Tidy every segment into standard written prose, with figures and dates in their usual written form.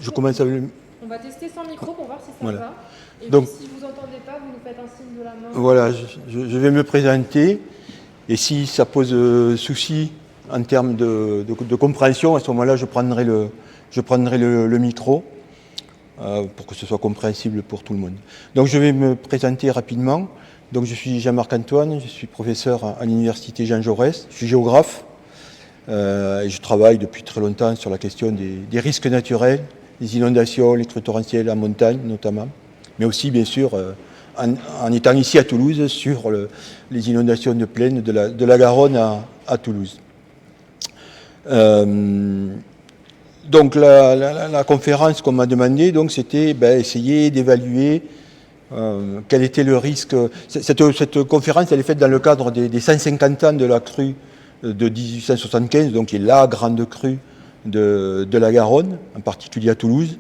Je commence à... On va tester sans micro pour voir si ça Voilà. va. Et Donc, puis, si vous n'entendez pas, vous nous faites un signe de la main. Voilà, je vais me présenter. Et si ça pose souci en termes de compréhension, à ce moment-là, je prendrai le micro pour que ce soit compréhensible pour tout le monde. Donc je vais me présenter rapidement. Donc je suis Jean-Marc Antoine, je suis professeur à l'université Jean Jaurès, je suis géographe et je travaille depuis très longtemps sur la question des risques naturels, les inondations, les crues torrentielles en montagne notamment, mais aussi bien sûr en étant ici à Toulouse sur les inondations de plaine de la Garonne à Toulouse. Donc la conférence qu'on m'a demandé, c'était essayer d'évaluer quel était le risque. Cette conférence, elle est faite dans le cadre des 150 ans de la crue de 1875, donc qui est la grande crue de la Garonne, en particulier à Toulouse.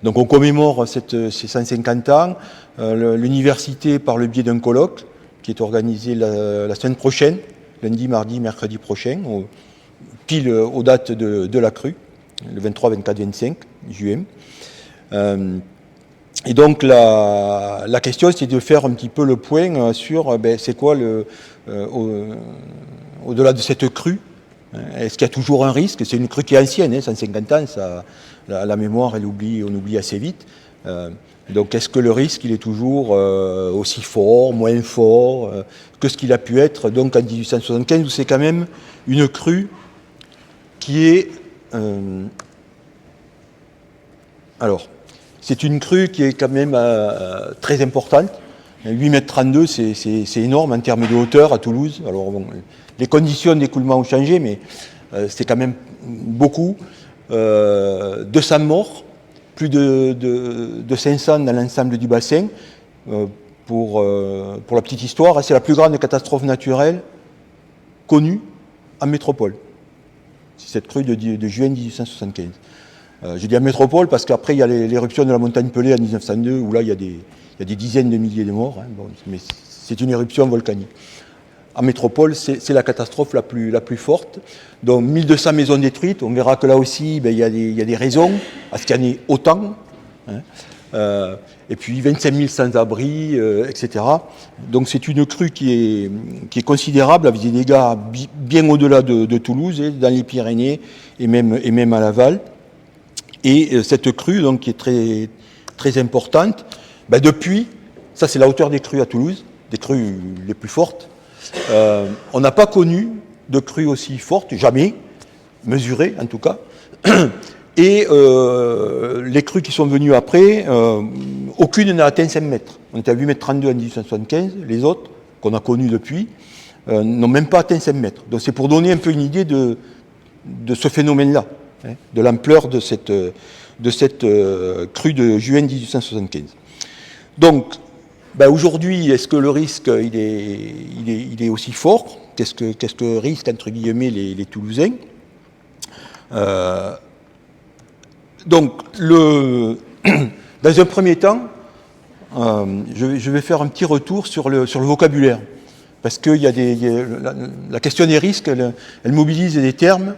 Donc on commémore ces 150 ans. L'université, par le biais d'un colloque, qui est organisé la semaine prochaine, lundi, mardi, mercredi prochain, pile aux dates de la crue, le 23, 24, 25 juin. Et donc la question, c'est de faire un petit peu le point sur c'est quoi au-delà de cette crue. Est-ce qu'il y a toujours un risque? C'est une crue qui est ancienne, 150 ans, la mémoire, on oublie assez vite. Donc est-ce que le risque, il est toujours aussi fort, moins fort que ce qu'il a pu être donc en 1875, où c'est quand même une crue qui est... c'est une crue qui est quand même très importante. 8,32 m, c'est énorme en termes de hauteur à Toulouse. Alors bon, les conditions d'écoulement ont changé, mais c'est quand même beaucoup. 200 morts, plus de 500 dans l'ensemble du bassin. Pour la petite histoire, c'est la plus grande catastrophe naturelle connue en métropole. C'est cette crue de juin 1875. Je dis en métropole parce qu'après il y a l'éruption de la montagne Pelée en 1902 où là il y a des dizaines de milliers de morts, mais c'est une éruption volcanique. En métropole, c'est la catastrophe la plus forte. Donc 1200 maisons détruites, on verra que là aussi il y a des raisons à ce qu'il y en ait autant. Et puis 25 000 sans-abri, etc. Donc c'est une crue qui est considérable, avec des dégâts bien au-delà de Toulouse, dans les Pyrénées et même à Laval. Et cette crue, donc, qui est très, très importante, depuis, ça c'est la hauteur des crues à Toulouse, des crues les plus fortes, on n'a pas connu de crue aussi forte, jamais, mesurée en tout cas. Et les crues qui sont venues après, aucune n'a atteint 5 mètres. On était à 8,32 m en 1875, les autres, qu'on a connues depuis, n'ont même pas atteint 5 mètres. Donc c'est pour donner un peu une idée de ce phénomène-là, de l'ampleur de cette crue de juin 1875. Donc, aujourd'hui, est-ce que le risque il est aussi fort? Qu'est-ce que risquent, entre guillemets, les Toulousains? Donc, dans un premier temps, je vais faire un petit retour sur le vocabulaire, parce que la question des risques, elle mobilise des termes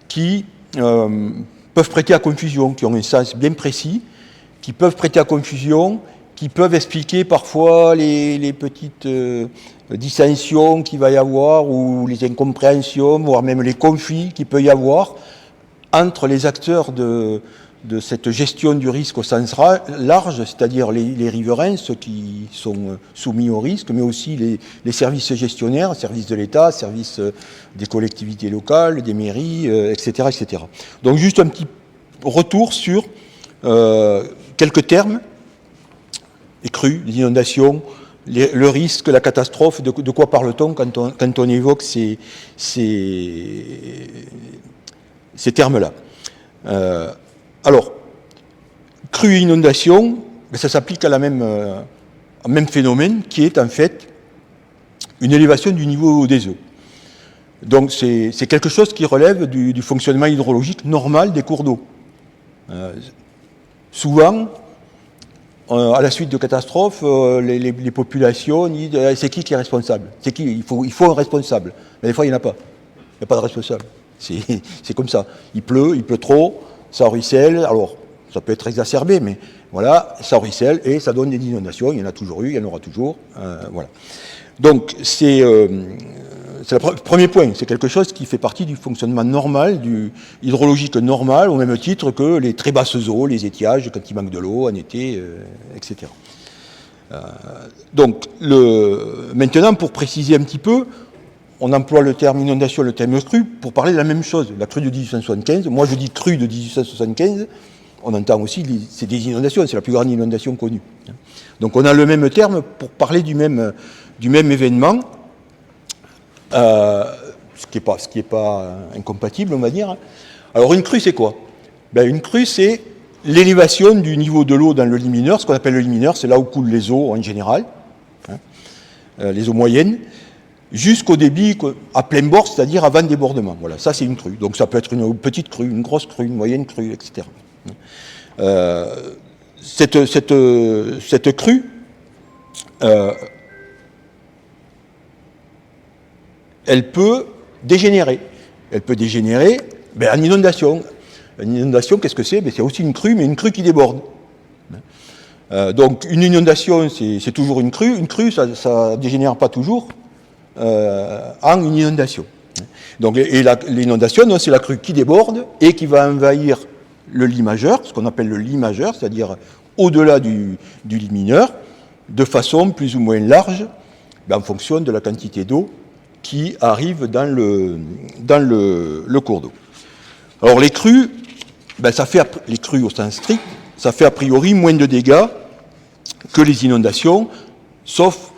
qui peuvent prêter à confusion, qui ont un sens bien précis, qui peuvent prêter à confusion, qui peuvent expliquer parfois les petites dissensions qu'il va y avoir, ou les incompréhensions, voire même les conflits qu'il peut y avoir entre les acteurs de cette gestion du risque au sens large, c'est-à-dire les riverains, ceux qui sont soumis au risque, mais aussi les services gestionnaires, services de l'État, services des collectivités locales, des mairies, etc., etc. Donc juste un petit retour sur quelques termes: les crues, les inondations, le risque, la catastrophe. De quoi parle-t-on quand on évoque ces termes-là? Alors, crue et inondation, ça s'applique à au même phénomène, qui est en fait une élévation du niveau des eaux. Donc c'est quelque chose qui relève du fonctionnement hydrologique normal des cours d'eau. Souvent, à la suite de catastrophes, les populations disent c'est qui est responsable? C'est qui? Il faut un responsable. Mais des fois, il n'y en a pas. Il n'y a pas de responsable. C'est comme ça. Il pleut trop. ça ruisselle, alors ça peut être exacerbé, mais voilà, ça ruisselle et ça donne des inondations, il y en a toujours eu, il y en aura toujours, voilà. Donc c'est le premier point, c'est quelque chose qui fait partie du fonctionnement normal, du hydrologique normal, au même titre que les très basses eaux, les étiages, quand il manque de l'eau en été, etc. Donc, maintenant, pour préciser un petit peu, on emploie le terme inondation, le terme crue, pour parler de la même chose. La crue de 1875, moi je dis crue de 1875, on entend aussi, c'est des inondations, c'est la plus grande inondation connue. Donc on a le même terme pour parler du même événement, ce qui est pas incompatible, on va dire. Alors une crue, c'est quoi? Une crue, c'est l'élévation du niveau de l'eau dans le lit mineur. Ce qu'on appelle le lit mineur, c'est là où coulent les eaux en général, les eaux moyennes, jusqu'au débit à plein bord, c'est-à-dire avant débordement. Voilà, ça c'est une crue. Donc ça peut être une petite crue, une grosse crue, une moyenne crue, etc. Cette crue, elle peut dégénérer. Elle peut dégénérer en inondation. Une inondation, qu'est-ce que c'est? C'est aussi une crue, mais une crue qui déborde. Donc une inondation, c'est toujours une crue. Une crue, ça ne dégénère pas toujours en une inondation. Donc, l'inondation, c'est la crue qui déborde et qui va envahir le lit majeur, ce qu'on appelle le lit majeur, c'est-à-dire au-delà du lit mineur, de façon plus ou moins large, en fonction de la quantité d'eau qui arrive dans le cours d'eau. Alors les crues, les crues au sens strict, ça fait a priori moins de dégâts que les inondations, sauf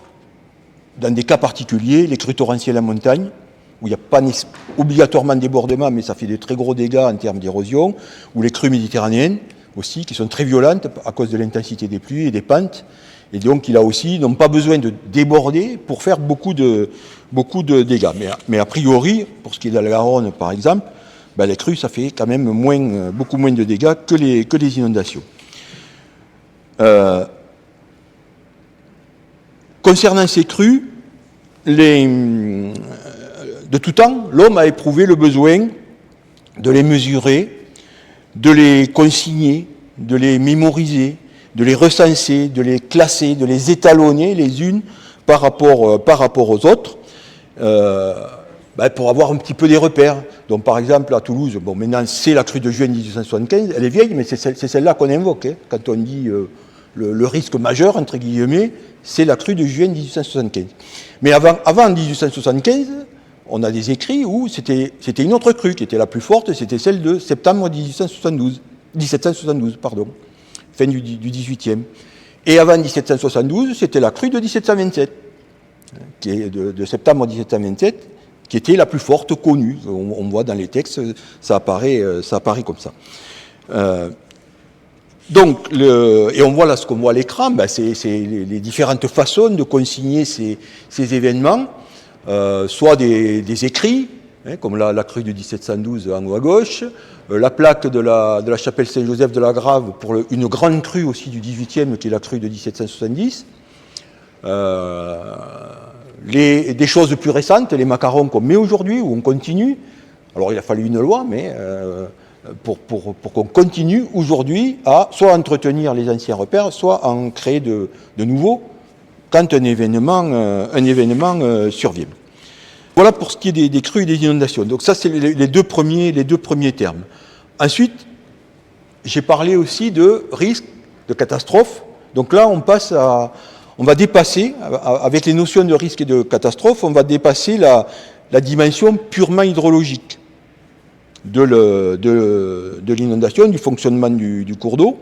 dans des cas particuliers, les crues torrentielles en montagne, où il n'y a pas obligatoirement de débordement, mais ça fait de très gros dégâts en termes d'érosion, ou les crues méditerranéennes aussi, qui sont très violentes à cause de l'intensité des pluies et des pentes, et donc qui là aussi n'ont pas besoin de déborder pour faire beaucoup de dégâts. Mais a priori, pour ce qui est de la Garonne par exemple, les crues, ça fait quand même beaucoup moins de dégâts que les inondations. Concernant ces crues, de tout temps, l'homme a éprouvé le besoin de les mesurer, de les consigner, de les mémoriser, de les recenser, de les classer, de les étalonner les unes par rapport aux autres, pour avoir un petit peu des repères. Donc par exemple à Toulouse, maintenant c'est la crue de juin 1875, elle est vieille, mais c'est celle-là qu'on invoque, quand on dit le risque majeur, entre guillemets, c'est la crue de juin 1875. Mais avant 1875, on a des écrits où c'était une autre crue qui était la plus forte, c'était celle de septembre 1772, fin du 18e. Et avant 1772, c'était la crue de 1727, qui est de septembre 1727, qui était la plus forte connue. On voit dans les textes, ça apparaît comme ça. Et on voit là ce qu'on voit à l'écran, c'est les différentes façons de consigner ces événements, soit des écrits, comme la crue de 1712 en haut à gauche, la plaque de la chapelle Saint-Joseph de la Grave pour une grande crue aussi du 18e, qui est la crue de 1770, des choses plus récentes, les macarons qu'on met aujourd'hui, où on continue. Alors il a fallu une loi, mais pour qu'on continue aujourd'hui à soit entretenir les anciens repères, soit en créer de nouveaux quand un événement survient. Voilà pour ce qui est des crues et des inondations. Donc ça, c'est les deux premiers termes. Ensuite, j'ai parlé aussi de risque, de catastrophe. Donc là, on va dépasser, avec les notions de risque et de catastrophe, on va dépasser la dimension purement hydrologique de l'inondation, du fonctionnement du cours d'eau.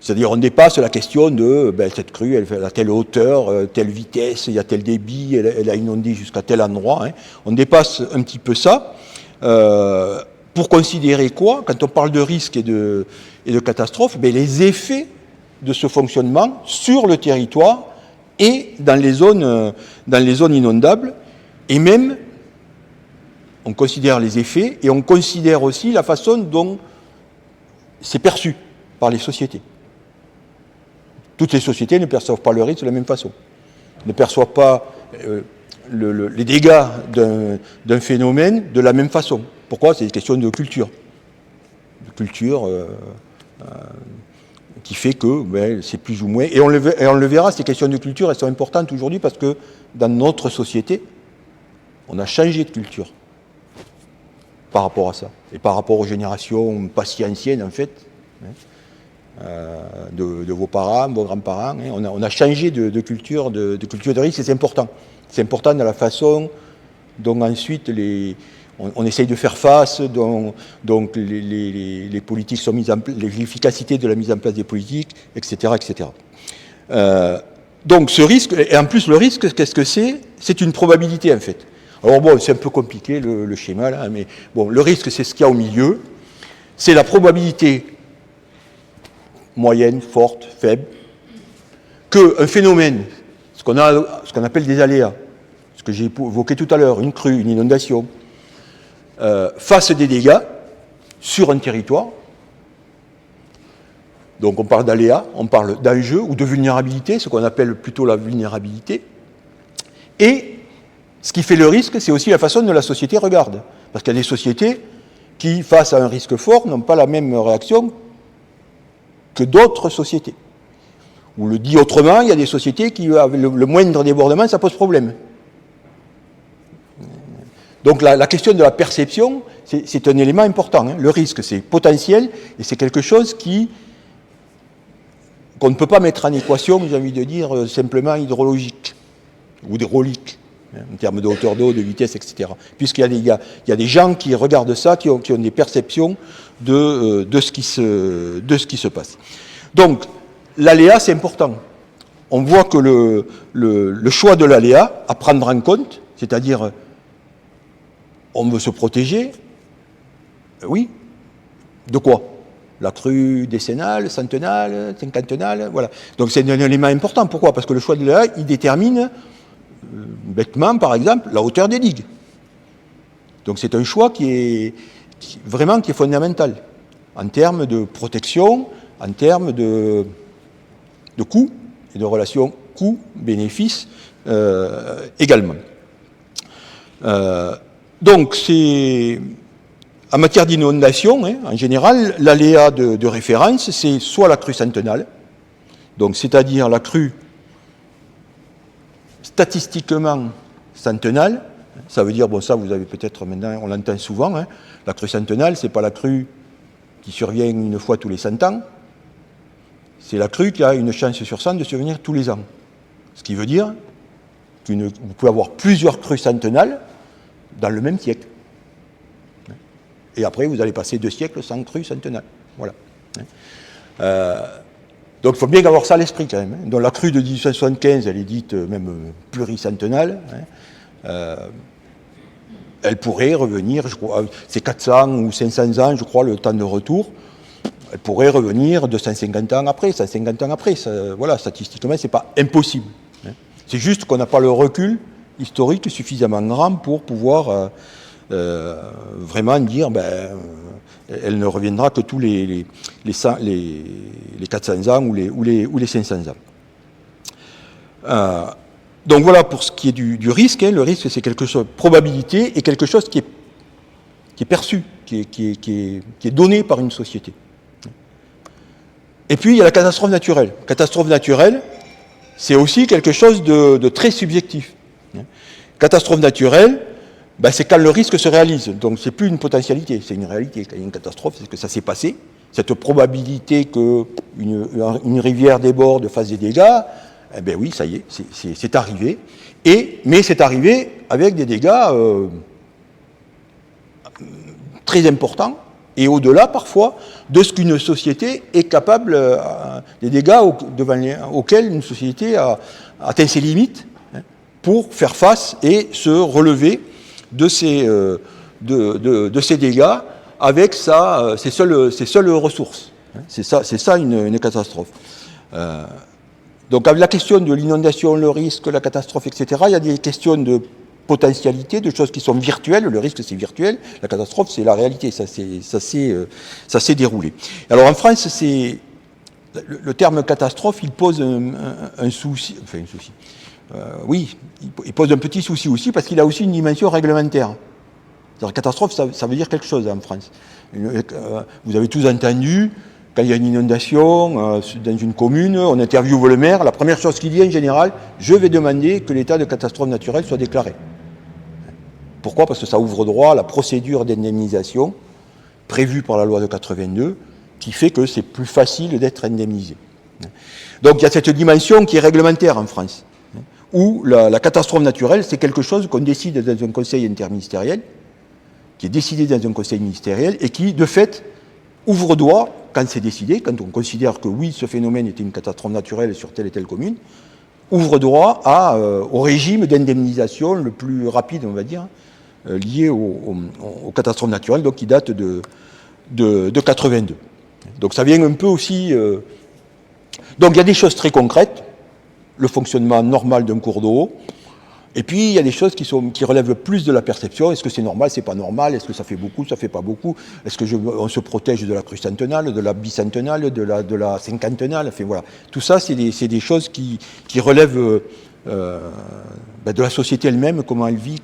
C'est-à-dire on dépasse la question de cette crue, elle fait à telle hauteur, telle vitesse, il y a tel débit, elle a inondé jusqu'à tel endroit. On dépasse un petit peu ça pour considérer quoi? Quand on parle de risque et de catastrophe, les effets de ce fonctionnement sur le territoire et dans les zones inondables, et même on considère les effets et on considère aussi la façon dont c'est perçu par les sociétés. Toutes les sociétés ne perçoivent pas le risque de la même façon, ne perçoivent pas les dégâts d'un phénomène de la même façon. Pourquoi? C'est une question de culture. de culture qui fait que c'est plus ou moins... Et on le verra, ces questions de culture, elles sont importantes aujourd'hui parce que dans notre société, on a changé de culture par rapport à ça. Et par rapport aux générations pas si anciennes, en fait, de vos parents, vos grands-parents. On a changé de culture de risque, et c'est important. C'est important dans la façon dont ensuite on essaye de faire face, donc les politiques sont mises en place, l'efficacité de la mise en place des politiques, etc. etc. Donc ce risque, et en plus le risque, qu'est-ce que c'est? C'est une probabilité en fait. Alors bon, c'est un peu compliqué le schéma là, mais bon, le risque c'est ce qu'il y a au milieu, c'est la probabilité moyenne, forte, faible, qu'un phénomène, ce qu'on appelle des aléas, ce que j'ai évoqué tout à l'heure, une crue, une inondation, fasse des dégâts sur un territoire. Donc on parle d'aléas, on parle d'enjeux ou de vulnérabilité, ce qu'on appelle plutôt la vulnérabilité. Et ce qui fait le risque, c'est aussi la façon dont la société regarde. Parce qu'il y a des sociétés qui, face à un risque fort, n'ont pas la même réaction que d'autres sociétés. Ou le dit autrement, il y a des sociétés qui, avec le moindre débordement, ça pose problème. Donc la question de la perception, c'est un élément important. Le risque, c'est potentiel et c'est quelque chose qu'on ne peut pas mettre en équation, j'ai envie de dire, simplement hydrologique ou hydraulique, en termes de hauteur d'eau, de vitesse, etc. Puisqu'il y a des gens qui regardent ça, qui ont des perceptions de ce qui se passe. Donc, l'aléa, c'est important. On voit que le choix de l'aléa à prendre en compte, c'est-à-dire on veut se protéger, oui, de quoi? La crue décennale, centennale, cinquantennale, voilà. Donc c'est un élément important. Pourquoi? Parce que le choix de l'aléa, il détermine, bêtement par exemple, la hauteur des digues. Donc c'est un choix qui est fondamental en termes de protection, en termes de coût et de relation coût-bénéfice également. Donc c'est en matière d'inondation, en général, l'aléa de référence, c'est soit la crue centennale, donc c'est-à-dire la crue statistiquement centennale. Ça veut dire, bon ça vous avez peut-être maintenant, on l'entend souvent, la crue centennale, c'est pas la crue qui survient une fois tous les 100 ans, c'est la crue qui a une chance sur 100 de survenir tous les ans. Ce qui veut dire que vous pouvez avoir plusieurs crues centennales dans le même siècle. Et après, vous allez passer 2 siècles sans crue centennale. Voilà. Donc il faut bien avoir ça à l'esprit quand même. Donc la crue de 1875, elle est dite même pluricentenale. Elle pourrait revenir, je crois, c'est 400 ou 500 ans, je crois, le temps de retour. Elle pourrait revenir 250 ans après, 150 ans après. Ça, voilà, statistiquement, c'est pas impossible. C'est juste qu'on n'a pas le recul historique suffisamment grand pour pouvoir vraiment dire elle ne reviendra que tous les 400 ans ou les 500 ans. Donc voilà pour ce qui est du risque. Le risque, c'est quelque chose de probabilité et quelque chose qui est perçu, qui est donné par une société. Et puis il y a la catastrophe naturelle. Catastrophe naturelle, c'est aussi quelque chose de très subjectif. Catastrophe naturelle, c'est quand le risque se réalise. Donc c'est plus une potentialité, c'est une réalité. Quand il y a une catastrophe, c'est que ça s'est passé. Cette probabilité qu'une rivière déborde, fasse des dégâts, oui, ça y est, c'est arrivé. Mais c'est arrivé avec des dégâts très importants et au-delà parfois de ce qu'une société est capable, des dégâts auxquels une société a atteint ses limites pour faire face et se relever de ces dégâts avec ses seules ressources. C'est ça une catastrophe. Donc avec la question de l'inondation, le risque, la catastrophe, etc., il y a des questions de potentialité, de choses qui sont virtuelles. Le risque, c'est virtuel. La catastrophe, c'est la réalité. Ça s'est déroulé. Alors en France, le terme catastrophe, il pose un souci. Enfin, un souci. Oui, il pose un petit souci aussi parce qu'il a aussi une dimension réglementaire. Alors, catastrophe, ça veut dire quelque chose en France. Vous avez tous entendu, quand il y a une inondation dans une commune, on interviewe le maire, la première chose qu'il dit en général, je vais demander que l'état de catastrophe naturelle soit déclaré. Pourquoi? Parce que ça ouvre droit à la procédure d'indemnisation prévue par la loi de 82, qui fait que c'est plus facile d'être indemnisé. Donc il y a cette dimension qui est réglementaire en France, où la catastrophe naturelle, c'est quelque chose qu'on décide dans un conseil interministériel, qui est décidé dans un conseil ministériel, et qui, de fait, ouvre droit, quand c'est décidé, quand on considère que oui, ce phénomène était une catastrophe naturelle sur telle et telle commune, ouvre droit au régime d'indemnisation le plus rapide, on va dire, lié aux catastrophes naturelles, donc qui date de 82. Donc ça vient un peu aussi... Donc il y a des choses très concrètes, le fonctionnement normal d'un cours d'eau, et puis il y a des choses qui relèvent plus de la perception. Est-ce que c'est normal, c'est pas normal? Est-ce que ça fait beaucoup, ça fait pas beaucoup? Est-ce qu'on se protège de la crue centenale, de la bicentenale, de la cinquantenale? Enfin voilà, tout ça c'est des choses qui relèvent de la société elle-même, comment elle vit,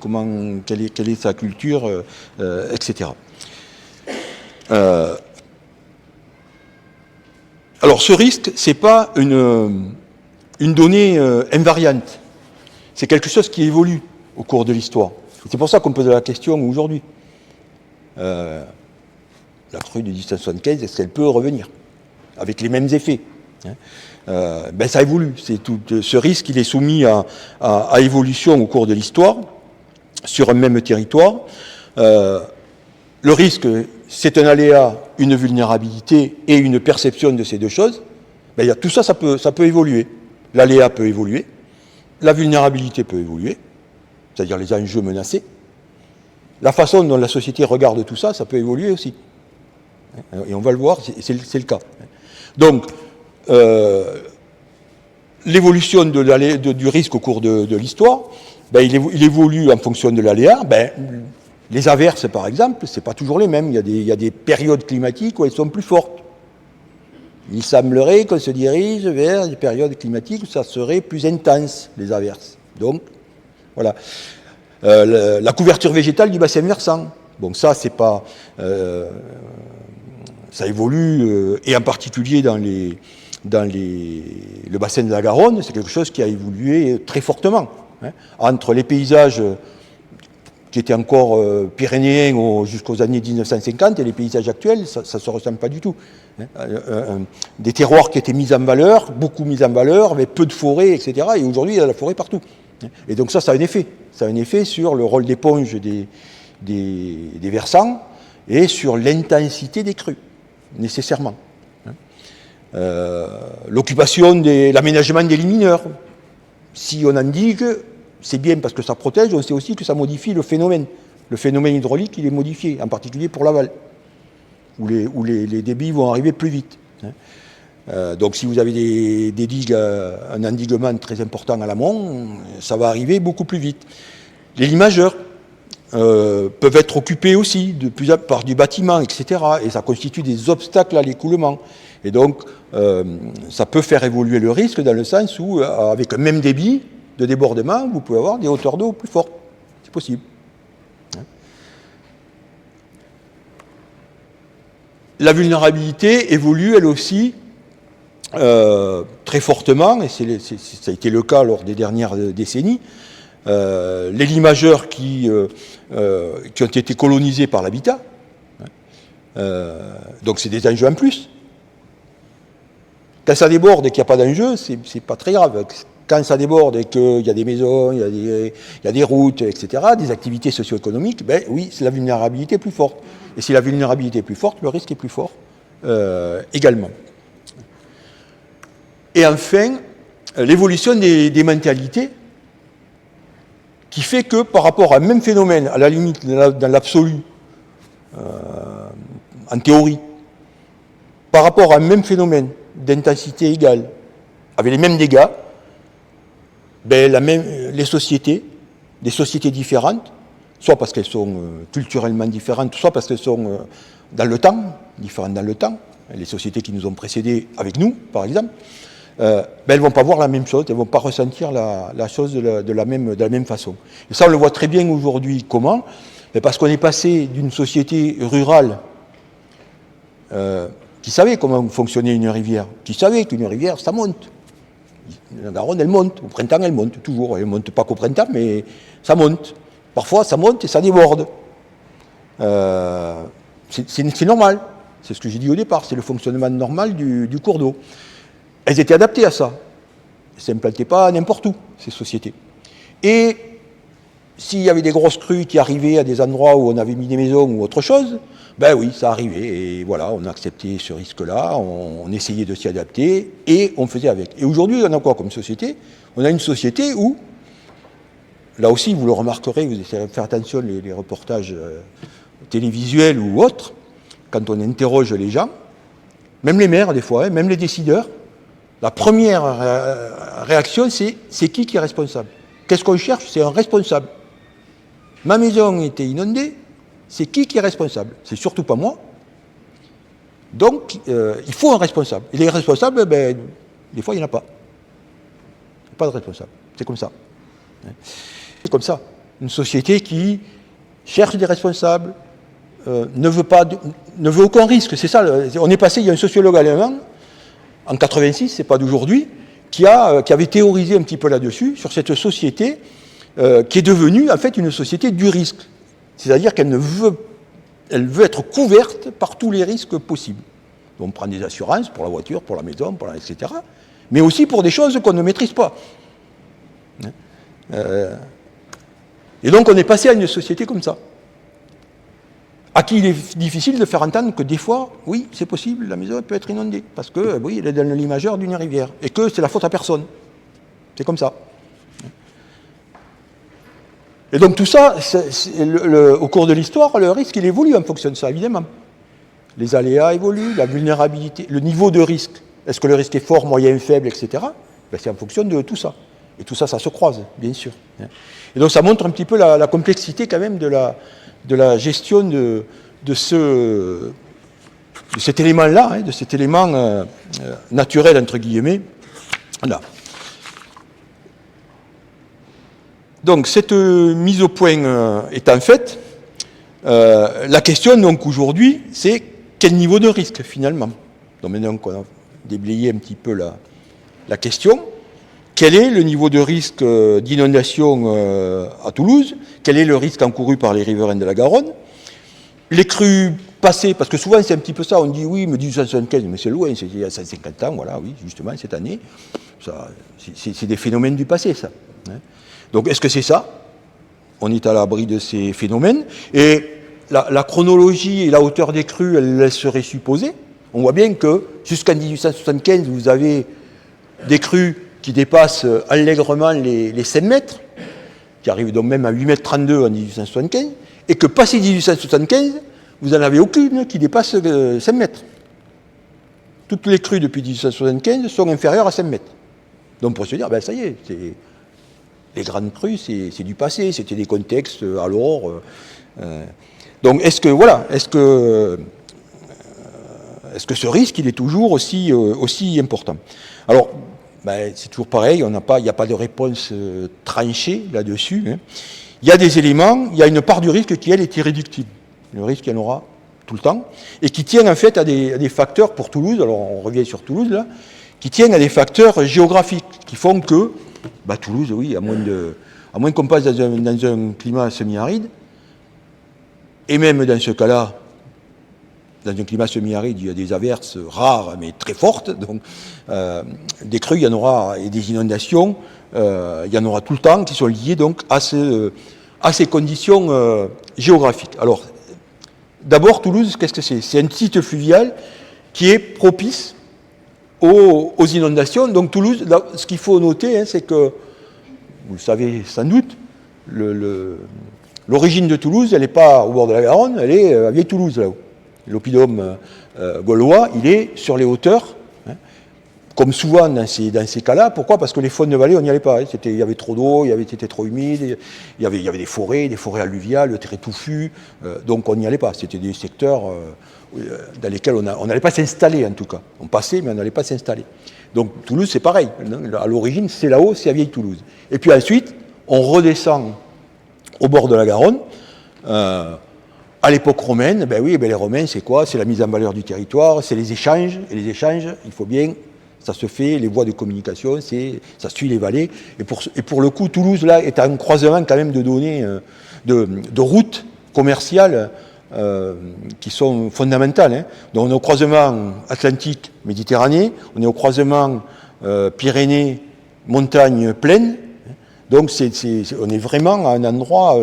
quelle est sa culture, etc. Alors ce risque, c'est pas une donnée invariante. C'est quelque chose qui évolue au cours de l'histoire. C'est pour ça qu'on pose la question aujourd'hui. La crue de 1775, est-ce qu'elle peut revenir avec les mêmes effets? Ça évolue. Ce risque, il est soumis à évolution au cours de l'histoire, sur un même territoire. Le risque, c'est un aléa, une vulnérabilité et une perception de ces deux choses. Tout ça, ça peut évoluer. L'aléa peut évoluer. La vulnérabilité peut évoluer, c'est-à-dire les enjeux menacés. La façon dont la société regarde tout ça, ça peut évoluer aussi. Et on va le voir, c'est le cas. Donc, l'évolution du risque au cours de l'histoire, il évolue en fonction de l'aléa. Les averses, par exemple, ce n'est pas toujours les mêmes. Il y a des périodes climatiques où elles sont plus fortes. Il semblerait qu'on se dirige vers des périodes climatiques où ça serait plus intense, les averses. Donc, voilà. La couverture végétale du bassin versant. Bon, ça, c'est pas... ça évolue, et en particulier dans le bassin de la Garonne, c'est quelque chose qui a évolué très fortement. Entre les paysages qui étaient encore pyrénéens jusqu'aux années 1950 et les paysages actuels, ça ne se ressemble pas du tout. Des terroirs qui étaient mis en valeur, beaucoup mis en valeur, avec peu de forêts, etc. Et aujourd'hui, il y a la forêt partout. Et donc ça a un effet. Ça a un effet sur le rôle d'éponge des versants et sur l'intensité des crues, nécessairement. L'occupation, l'aménagement des lits mineurs. Si on indique, c'est bien parce que ça protège, on sait aussi que ça modifie le phénomène. Le phénomène hydraulique, il est modifié, en particulier pour l'aval, où les débits vont arriver plus vite. Donc si vous avez des digues, un endiguement très important à l'amont, ça va arriver beaucoup plus vite. Les lits majeurs peuvent être occupés aussi par du bâtiment, etc. Et ça constitue des obstacles à l'écoulement. Et donc, ça peut faire évoluer le risque dans le sens où, avec un même débit de débordement, vous pouvez avoir des hauteurs d'eau plus fortes. C'est possible. La vulnérabilité évolue, elle aussi, très fortement, et ça a été le cas lors des dernières décennies. Les lits majeurs qui ont été colonisés par l'habitat, donc c'est des enjeux en plus. Quand ça déborde et qu'il n'y a pas d'enjeu, c'est pas très grave. Quand ça déborde et qu'il y a des maisons, il y a des routes, etc., des activités socio-économiques, oui, c'est la vulnérabilité plus forte. Et si la vulnérabilité est plus forte, le risque est plus fort également. Et enfin, l'évolution des mentalités qui fait que par rapport à un même phénomène, à la limite, dans l'absolu, en théorie, par rapport à un même phénomène d'intensité égale, avec les mêmes dégâts, les sociétés, des sociétés différentes, soit parce qu'elles sont culturellement différentes, soit parce qu'elles sont dans le temps, différentes dans le temps, les sociétés qui nous ont précédés avec nous, par exemple, elles ne vont pas voir la même chose, elles ne vont pas ressentir la chose de la même façon. Et ça, on le voit très bien aujourd'hui. Comment? Parce qu'on est passé d'une société rurale qui savait comment fonctionnait une rivière, qui savait qu'une rivière, ça monte. La Garonne, elle monte. Au printemps, elle monte toujours. Elle ne monte pas qu'au printemps, mais ça monte. Parfois, ça monte et ça déborde. C'est normal. C'est ce que j'ai dit au départ. C'est le fonctionnement normal du cours d'eau. Elles étaient adaptées à ça. Elles ne s'implantaient pas n'importe où, ces sociétés. Et s'il y avait des grosses crues qui arrivaient à des endroits où on avait mis des maisons ou autre chose, ben oui, ça arrivait. Et voilà, on a accepté ce risque-là, on essayait de s'y adapter et on faisait avec. Et aujourd'hui, on a quoi comme société? On a une société où, là aussi, vous le remarquerez, vous essayez de faire attention les reportages télévisuels ou autres, quand on interroge les gens, même les maires des fois, hein, même les décideurs, la première réaction, c'est qui est responsable? Qu'est-ce qu'on cherche? C'est un responsable. Ma maison était inondée, c'est qui est responsable? C'est surtout pas moi. Donc, il faut un responsable. Et les responsables, ben, des fois, il n'y en a pas. Il n'y a pas de responsable. C'est comme ça. C'est comme ça. Une société qui cherche des responsables, ne veut aucun risque. C'est ça. On est passé, il y a un sociologue allemand, en 86, c'est pas d'aujourd'hui, qui avait théorisé un petit peu là-dessus, sur cette société qui est devenue en fait une société du risque. C'est-à-dire qu'elle veut être couverte par tous les risques possibles. On prend des assurances pour la voiture, pour la maison, etc. Mais aussi pour des choses qu'on ne maîtrise pas. Et donc on est passé à une société comme ça, à qui il est difficile de faire entendre que des fois, oui, c'est possible, la maison peut être inondée, parce que, oui, elle est dans l'imageur d'une rivière, et que c'est la faute à personne. C'est comme ça. Et donc tout ça, au cours de l'histoire, le risque, il évolue en fonction de ça, évidemment. Les aléas évoluent, la vulnérabilité, le niveau de risque, est-ce que le risque est fort, moyen, faible, etc. Ben, c'est en fonction de tout ça. Et tout ça, ça se croise, bien sûr. Et donc ça montre un petit peu la complexité quand même de la gestion de cet élément-là, hein, de cet élément naturel, entre guillemets. Là. Donc cette mise au point étant faite, la question donc aujourd'hui, c'est quel niveau de risque finalement? Donc maintenant qu'on a déblayé un petit peu la question, quel est le niveau de risque d'inondation à Toulouse? Quel est le risque encouru par les riverains de la Garonne? Les crues passées, parce que souvent c'est un petit peu ça, on dit oui, mais 1875, mais c'est loin, c'est il y a 150 ans, voilà, oui, justement, cette année. C'est des phénomènes du passé, ça. Donc est-ce que c'est ça? On est à l'abri de ces phénomènes. Et la chronologie et la hauteur des crues, elles laisseraient supposer. On voit bien que jusqu'en 1875, vous avez des crues qui dépassent allègrement les 5 mètres, qui arrivent donc même à 8,32 m en 1875, et que passé 1875, vous n'en avez aucune qui dépasse 5 mètres. Toutes les crues depuis 1875 sont inférieures à 5 mètres. Donc pour se dire, ben ça y est, les grandes crues, c'est du passé, c'était des contextes alors. Donc est-ce que ce risque, il est toujours aussi important? Alors, ben, c'est toujours pareil, il n'y a pas de réponse tranchée là-dessus. Hein. Il y a des éléments, il y a une part du risque qui, elle, est irréductible. Le risque, il y en aura tout le temps, et qui tient en fait à des facteurs pour Toulouse, alors on revient sur Toulouse là, qui tiennent à des facteurs géographiques, qui font que Toulouse, oui, à moins qu'on passe dans un climat semi-aride, et même dans ce cas-là, dans un climat semi-aride, il y a des averses rares mais très fortes, donc des crues, il y en aura, et des inondations, il y en aura tout le temps, qui sont liées donc à ces conditions géographiques. Alors, d'abord, Toulouse, qu'est-ce que c'est? C'est un site fluvial qui est propice aux inondations. Donc Toulouse, là, ce qu'il faut noter, hein, c'est que, vous le savez sans doute, l'origine de Toulouse, elle n'est pas au bord de la Garonne, elle est à Vieille-Toulouse, là-haut. L'oppidum gaulois, il est sur les hauteurs, hein, comme souvent dans ces cas-là. Pourquoi? Parce que les fonds de vallée, on n'y allait pas. Hein. Il y avait trop d'eau, c'était trop humide, il y avait des forêts alluviales très touffues, donc on n'y allait pas. C'était des secteurs dans lesquels on n'allait pas s'installer, en tout cas. On passait, mais on n'allait pas s'installer. Donc Toulouse, c'est pareil. À l'origine, c'est là-haut, c'est à Vieille-Toulouse. Et puis ensuite, on redescend au bord de la Garonne, À l'époque romaine, ben oui, ben les Romains, c'est quoi? C'est la mise en valeur du territoire, c'est les échanges. Et les échanges, il faut bien, ça se fait, les voies de communication, ça suit les vallées. Et pour le coup, Toulouse, là, est un croisement quand même de données, de routes commerciales qui sont fondamentales. Hein. Donc on est au croisement Atlantique-Méditerranée, on est au croisement Pyrénées-Montagne-Plaine. Donc on est vraiment à un endroit,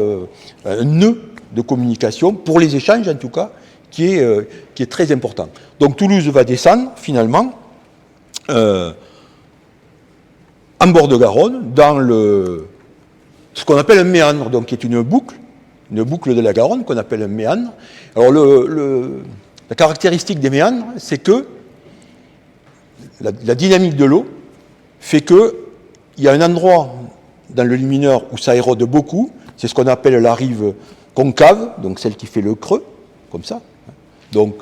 un nœud de communication, pour les échanges en tout cas, qui est très important. Donc Toulouse va descendre finalement en bord de Garonne, dans ce qu'on appelle un méandre, donc qui est une boucle de la Garonne qu'on appelle un méandre. Alors la caractéristique des méandres, c'est que la dynamique de l'eau fait qu'il y a un endroit dans le lumineur où ça érode beaucoup, c'est ce qu'on appelle la rive concave, donc celle qui fait le creux, comme ça. Donc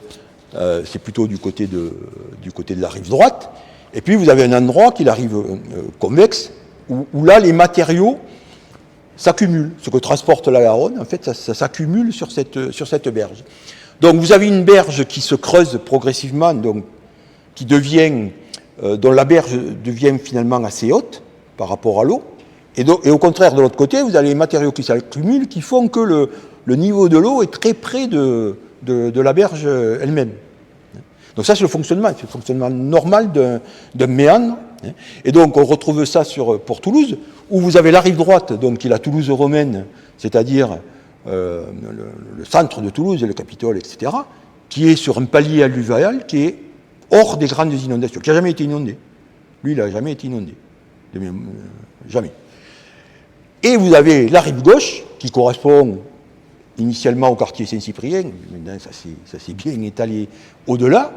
c'est plutôt du côté de la rive droite. Et puis vous avez un endroit qui est la rive convexe, où là les matériaux s'accumulent. Ce que transporte la Garonne, en fait, ça s'accumule sur cette berge. Donc vous avez une berge qui se creuse progressivement, donc qui devient, dont la berge devient finalement assez haute par rapport à l'eau. Et au contraire, de l'autre côté, vous avez les matériaux qui s'accumulent, qui font que le niveau de l'eau est très près de la berge elle-même. Donc ça, c'est le fonctionnement normal d'un méandre. Et donc, on retrouve ça pour Toulouse, où vous avez la rive droite, donc qui est la Toulouse romaine, c'est-à-dire le centre de Toulouse, le Capitole, etc., qui est sur un palier alluvial qui est hors des grandes inondations, qui n'a jamais été inondé. Lui, il n'a jamais été inondé. Jamais. Et vous avez la rive gauche, qui correspond initialement au quartier Saint-Cyprien, maintenant ça s'est bien étalé au-delà,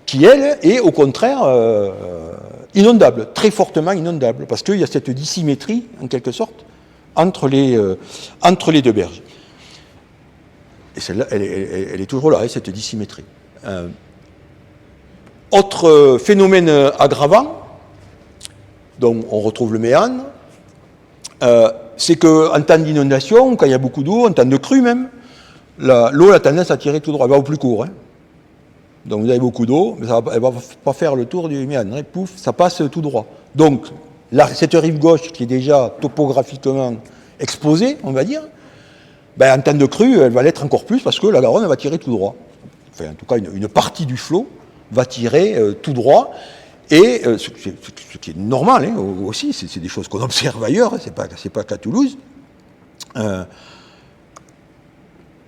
qui, elle, est au contraire inondable, très fortement inondable, parce qu'il y a cette dissymétrie, en quelque sorte, entre les deux berges. Et celle-là, elle est toujours là, cette dissymétrie. Autre phénomène aggravant, donc on retrouve le méandre, c'est qu'en temps d'inondation, quand il y a beaucoup d'eau, en temps de crue même, l'eau a tendance à tirer tout droit, elle va au plus court. Hein. Donc vous avez beaucoup d'eau, mais elle ne va pas faire le tour du méandre, hein. Pouf, ça passe tout droit. Donc cette rive gauche qui est déjà topographiquement exposée, on va dire, ben, en temps de crue, elle va l'être encore plus parce que la Garonne elle va tirer tout droit. Enfin, en tout cas, une partie du flot va tirer tout droit. Et ce qui est normal hein, aussi, c'est des choses qu'on observe ailleurs, hein, c'est pas qu'à Toulouse.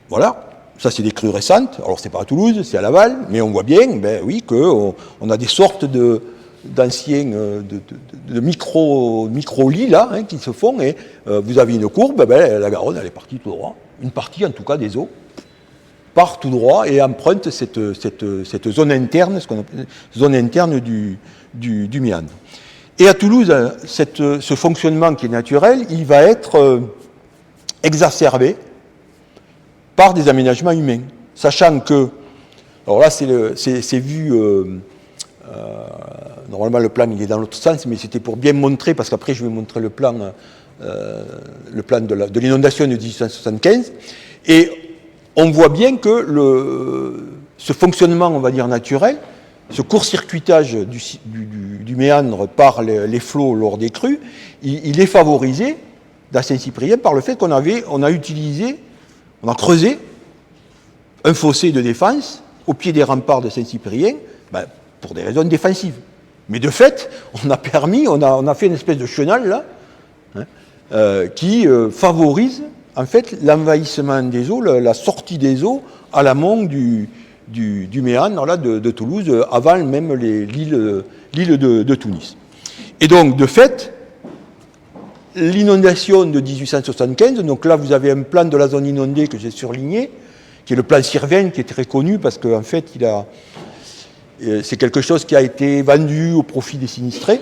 Voilà, ça c'est des crues récentes. Alors c'est pas à Toulouse, c'est à Laval, mais on voit bien, ben oui, qu'on a des sortes d'anciens de micro-lits là hein, qui se font, et vous avez une courbe, ben, la Garonne elle est partie tout droit, une partie en tout cas des eaux part tout droit et emprunte cette zone interne, ce qu'on appelle zone interne du méandre. Et à Toulouse, ce fonctionnement qui est naturel, il va être exacerbé par des aménagements humains. Sachant que, alors là c'est vu, normalement le plan il est dans l'autre sens, mais c'était pour bien montrer, parce qu'après je vais montrer le plan de l'inondation de 1875, et on voit bien que ce fonctionnement, on va dire, naturel, ce court-circuitage du méandre par les flots lors des crues, il est favorisé dans Saint-Cyprien par le fait qu'on a creusé un fossé de défense au pied des remparts de Saint-Cyprien, ben, pour des raisons défensives. Mais de fait, on a fait une espèce de chenal là, hein, qui favorise en fait l'envahissement des eaux, la sortie des eaux à l'amont du méandre là, de Toulouse, avant même l'île de Tunis. Et donc, de fait, l'inondation de 1875, donc là vous avez un plan de la zone inondée que j'ai surligné, qui est le plan Sirven, qui est très connu parce qu'en fait c'est quelque chose qui a été vendu au profit des sinistrés,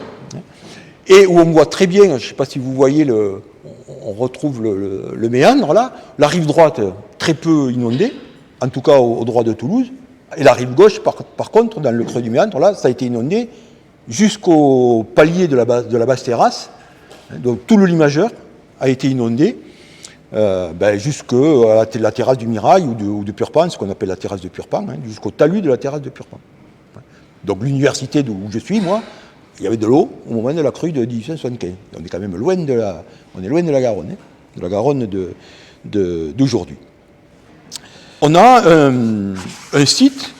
et où on voit très bien, je ne sais pas si vous voyez, on retrouve le méandre là, la rive droite très peu inondée, en tout cas au droit de Toulouse, et la rive gauche par contre, dans le creux du méandre, là, ça a été inondé jusqu'au palier de la basse terrasse, donc tout le lit majeur a été inondé jusqu'à la terrasse du Mirail ou de Purpan, ce qu'on appelle la terrasse de Purpan, jusqu'au talus de la terrasse de Purpan. Donc l'université d'où je suis, moi, il y avait de l'eau au moment de la crue de 1875. On est quand même loin de la Garonne, de la Garonne d'aujourd'hui. On a un site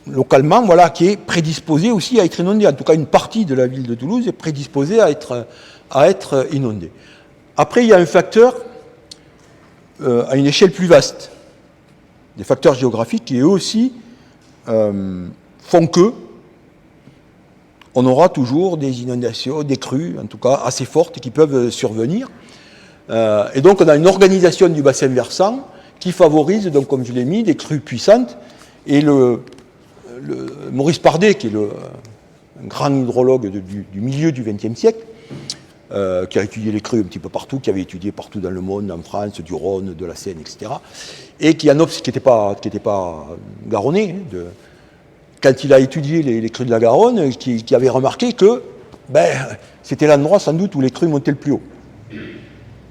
localement, voilà, qui est prédisposé aussi à être inondé. En tout cas, une partie de la ville de Toulouse est prédisposée à être inondée. Après, il y a un facteur à une échelle plus vaste, des facteurs géographiques qui eux aussi font que on aura toujours des inondations, des crues, en tout cas assez fortes, qui peuvent survenir. Et donc, on a une organisation du bassin versant qui favorise, donc, comme je l'ai mis, des crues puissantes. Et Maurice Pardet, qui est un grand hydrologue du milieu du XXe siècle, qui a étudié les crues un petit peu partout, qui avait étudié partout dans le monde, en France, du Rhône, de la Seine, etc. Et qui n'était pas garonnais, quand il a étudié les crues de la Garonne, qui avait remarqué que c'était l'endroit sans doute où les crues montaient le plus haut.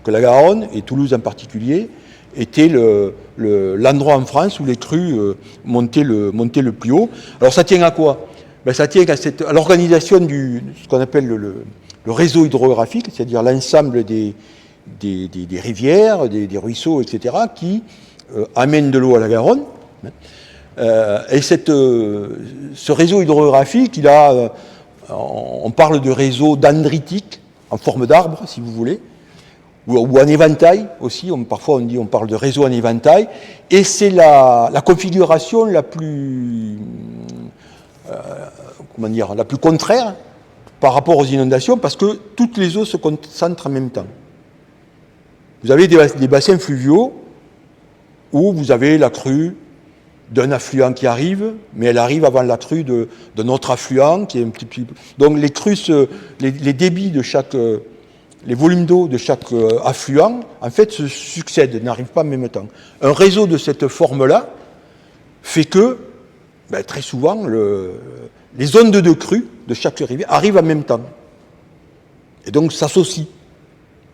Que la Garonne, et Toulouse en particulier, était l'endroit en France où les crues montaient le plus haut. Alors ça tient à quoi? Ça tient à l'organisation de ce qu'on appelle le réseau hydrographique, c'est-à-dire l'ensemble des rivières, des ruisseaux, etc., qui amènent de l'eau à la Garonne. Et ce réseau hydrographique, on parle de réseau dendritique, en forme d'arbre, si vous voulez, ou en éventail aussi, parfois on parle de réseau en éventail, et c'est la configuration la plus contraire par rapport aux inondations, parce que toutes les eaux se concentrent en même temps. Vous avez des bassins fluviaux où vous avez la crue d'un affluent qui arrive, mais elle arrive avant la crue d'un autre affluent qui est un petit peu... Donc les crues, les débits de les volumes d'eau de chaque affluent, en fait, se succèdent, n'arrivent pas en même temps. Un réseau de cette forme-là fait que, très souvent, les ondes de crue de chaque rivière arrivent en même temps. Et donc, s'associent.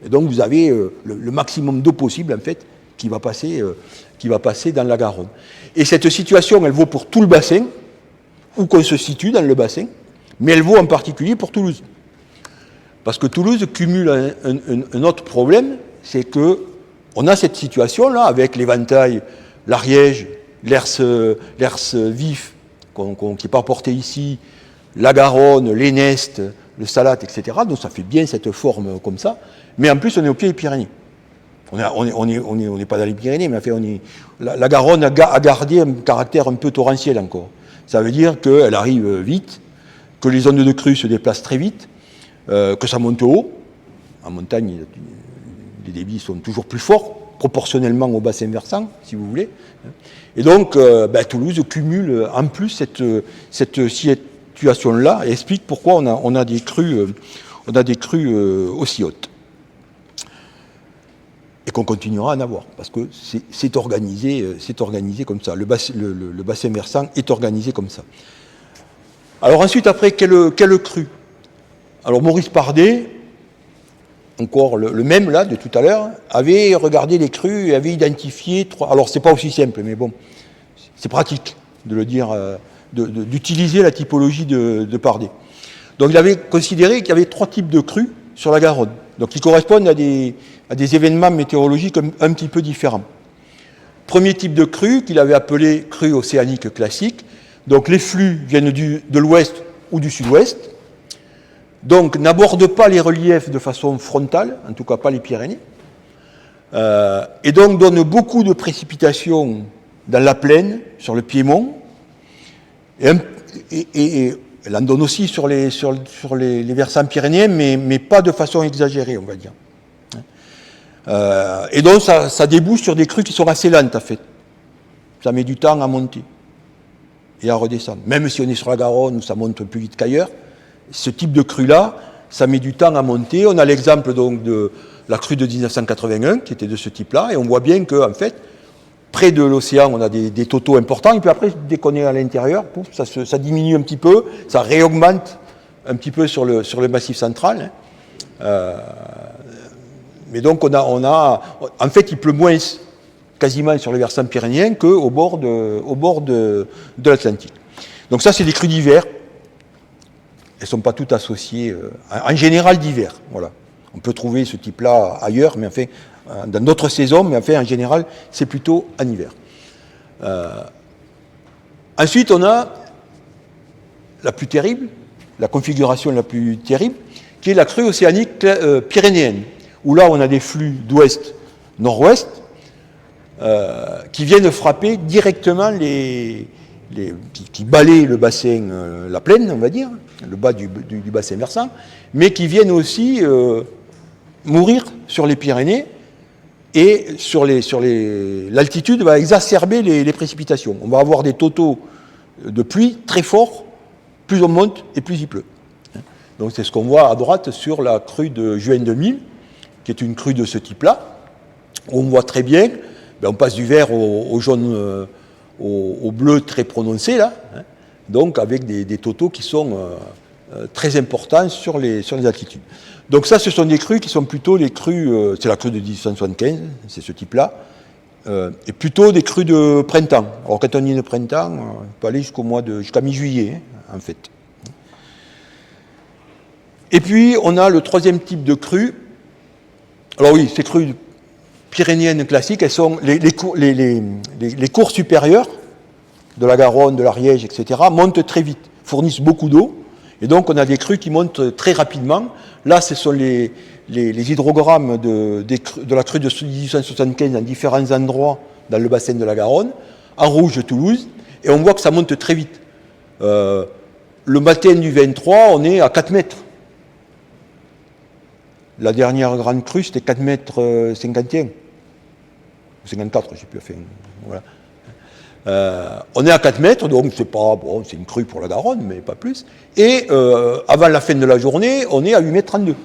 Et donc, vous avez le maximum d'eau possible, en fait, qui va passer dans la Garonne. Et cette situation, elle vaut pour tout le bassin, où qu'on se situe dans le bassin, mais elle vaut en particulier pour Toulouse. Parce que Toulouse cumule un autre problème, c'est qu'on a cette situation-là, avec l'éventail, l'Ariège, l'Hers vif, qui n'est pas porté ici, la Garonne, l'Aineste, le Salat, etc. Donc ça fait bien cette forme comme ça. Mais en plus, on est au pied des Pyrénées. On n'est pas dans les Pyrénées, mais enfin, la Garonne a gardé un caractère un peu torrentiel encore. Ça veut dire qu'elle arrive vite, que les zones de crue se déplacent très vite, que ça monte haut. En montagne, les débits sont toujours plus forts, proportionnellement au bassin versant, si vous voulez. Et donc, Toulouse cumule en plus cette situation-là et explique pourquoi on a des crues aussi hautes. Et qu'on continuera à en avoir, parce que c'est organisé comme ça. Le bassin versant est organisé comme ça. Alors ensuite, après, quelle crue? Alors Maurice Pardet, encore le même là de tout à l'heure, avait regardé les crues et avait identifié trois. Alors c'est pas aussi simple, mais bon, c'est pratique de le dire, d'utiliser la typologie de Pardet. Donc il avait considéré qu'il y avait trois types de crues sur la Garonne, donc qui correspondent à des événements météorologiques un petit peu différents. Premier type de crue qu'il avait appelé crue océanique classique. Donc les flux viennent de l'ouest ou du sud-ouest. Donc n'abordent pas les reliefs de façon frontale, en tout cas pas les Pyrénées. Et donc donnent beaucoup de précipitations dans la plaine, sur le piémont. Et elle en donne aussi sur les versants pyrénéens, mais pas de façon exagérée, on va dire. Et donc ça débouche sur des crues qui sont assez lentes, en fait. Ça met du temps à monter et à redescendre. Même si on est sur la Garonne où ça monte plus vite qu'ailleurs, ce type de crue-là, ça met du temps à monter. On a l'exemple donc de la crue de 1981 qui était de ce type-là, et on voit bien qu'en fait, près de l'océan, on a des totaux importants, et puis après, dès qu'on est à l'intérieur, ça diminue un petit peu, ça réaugmente un petit peu sur le massif central. Mais donc en fait, il pleut moins quasiment sur les versants pyrénéens qu'au bord de l'Atlantique. Donc ça, c'est des crues d'hiver. Elles ne sont pas toutes associées, en général d'hiver. Voilà. On peut trouver ce type-là ailleurs, mais enfin, dans d'autres saisons, mais enfin, en général, c'est plutôt en hiver. Ensuite, on a la plus terrible, la configuration la plus terrible, qui est la crue océanique pyrénéenne, où là, on a des flux d'ouest-nord-ouest qui viennent frapper directement qui balayent le bassin, la plaine, on va dire, le bas du bassin versant, mais qui viennent aussi mourir sur les Pyrénées, et l'altitude va exacerber les précipitations. On va avoir des totaux de pluie très forts, plus on monte et plus il pleut. Donc c'est ce qu'on voit à droite sur la crue de juin 2000, qui est une crue de ce type-là, où on voit très bien, on passe du vert au jaune, au bleu très prononcé, là, donc avec des totaux qui sont très importants sur les altitudes. Donc ça, ce sont des crues qui sont plutôt les crues, c'est la crue de 1875, c'est ce type-là, et plutôt des crues de printemps. Alors quand on dit de printemps, on peut aller jusqu'à mi-juillet, en fait. Et puis, on a le troisième type de crue. Alors oui, ces crues pyrénéennes classiques, elles sont les cours supérieurs de la Garonne, de l'Ariège, etc., montent très vite, fournissent beaucoup d'eau, et donc on a des crues qui montent très rapidement. Là, ce sont les hydrogrammes de la crue de 1875 dans différents endroits dans le bassin de la Garonne, en rouge Toulouse, et on voit que ça monte très vite. Le matin du 23, on est à 4 mètres. La dernière grande crue, c'était 4 mètres 51. 54, je ne sais plus. Enfin, voilà. On est à 4 mètres, donc c'est pas bon, c'est une crue pour la Garonne, mais pas plus. Et avant la fin de la journée, on est à 8 mètres 32.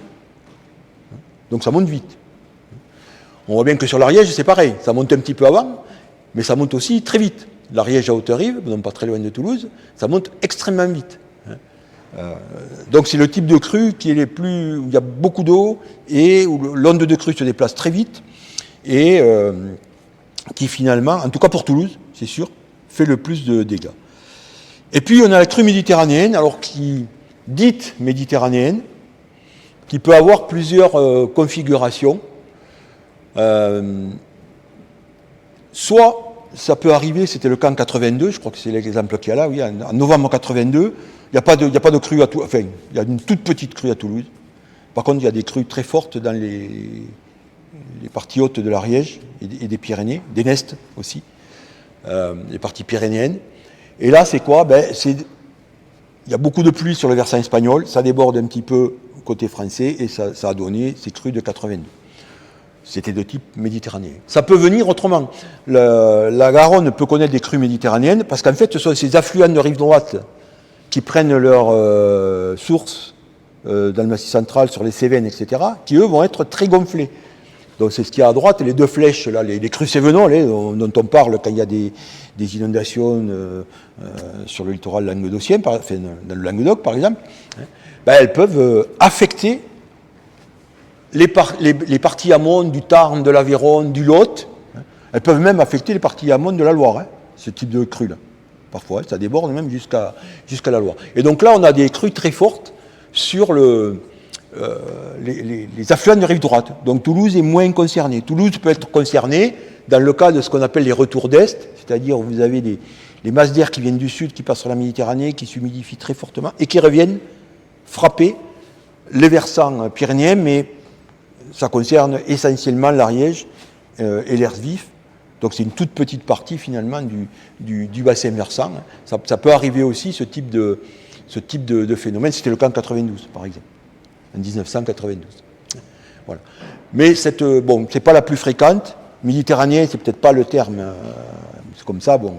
Donc ça monte vite. On voit bien que sur l'Ariège, c'est pareil. Ça monte un petit peu avant, mais ça monte aussi très vite. L'Ariège à Haute-Rive, non pas très loin de Toulouse, ça monte extrêmement vite. Donc c'est le type de crue où il y a beaucoup d'eau et où l'onde de crue se déplace très vite et qui finalement, en tout cas pour Toulouse, c'est sûr, fait le plus de dégâts. Et puis on a la crue méditerranéenne, alors qui dite méditerranéenne, qui peut avoir plusieurs configurations. Soit ça peut arriver, c'était le cas en 82, je crois que c'est l'exemple qu'il y a là, oui, en novembre 82, il n'y a pas de crue à Toulouse, enfin, il y a une toute petite crue à Toulouse. Par contre, il y a des crues très fortes dans les parties hautes de l'Ariège et des Pyrénées, des Nestes aussi, les parties pyrénéennes. Et là, c'est quoi ? Il y a beaucoup de pluie sur le versant espagnol, ça déborde un petit peu côté français, et ça a donné ces crues de 82. C'était de type méditerranéen. Ça peut venir autrement. La Garonne peut connaître des crues méditerranéennes, parce qu'en fait, ce sont ces affluents de rive droite qui prennent leur source dans le Massif central, sur les Cévennes, etc., qui, eux, vont être très gonflés. Donc c'est ce qu'il y a à droite, les deux flèches, là, les crues cévenols, dont on parle quand il y a des inondations sur le littoral languedocien, dans le Languedoc, par exemple, elles peuvent affecter les parties amont du Tarn, de l'Aveyron, du Lot. Elles peuvent même affecter les parties amont de la Loire, ce type de crue-là. Parfois, ça déborde même jusqu'à la Loire. Et donc là, on a des crues très fortes sur les affluents de rive droite. Donc Toulouse est moins concernée. Toulouse peut être concernée dans le cas de ce qu'on appelle les retours d'Est, c'est-à-dire vous avez les masses d'air qui viennent du sud, qui passent sur la Méditerranée, qui s'humidifient très fortement et qui reviennent frapper les versants pyrénéens, mais ça concerne essentiellement l'Ariège et l'Hers vif. Donc c'est une toute petite partie finalement du bassin versant. Ça peut arriver aussi, ce type de phénomène. C'était le cas en 92, par exemple, en 1992. Voilà. Mais c'est pas la plus fréquente. Méditerranée, c'est peut-être pas le terme. C'est comme ça. Bon,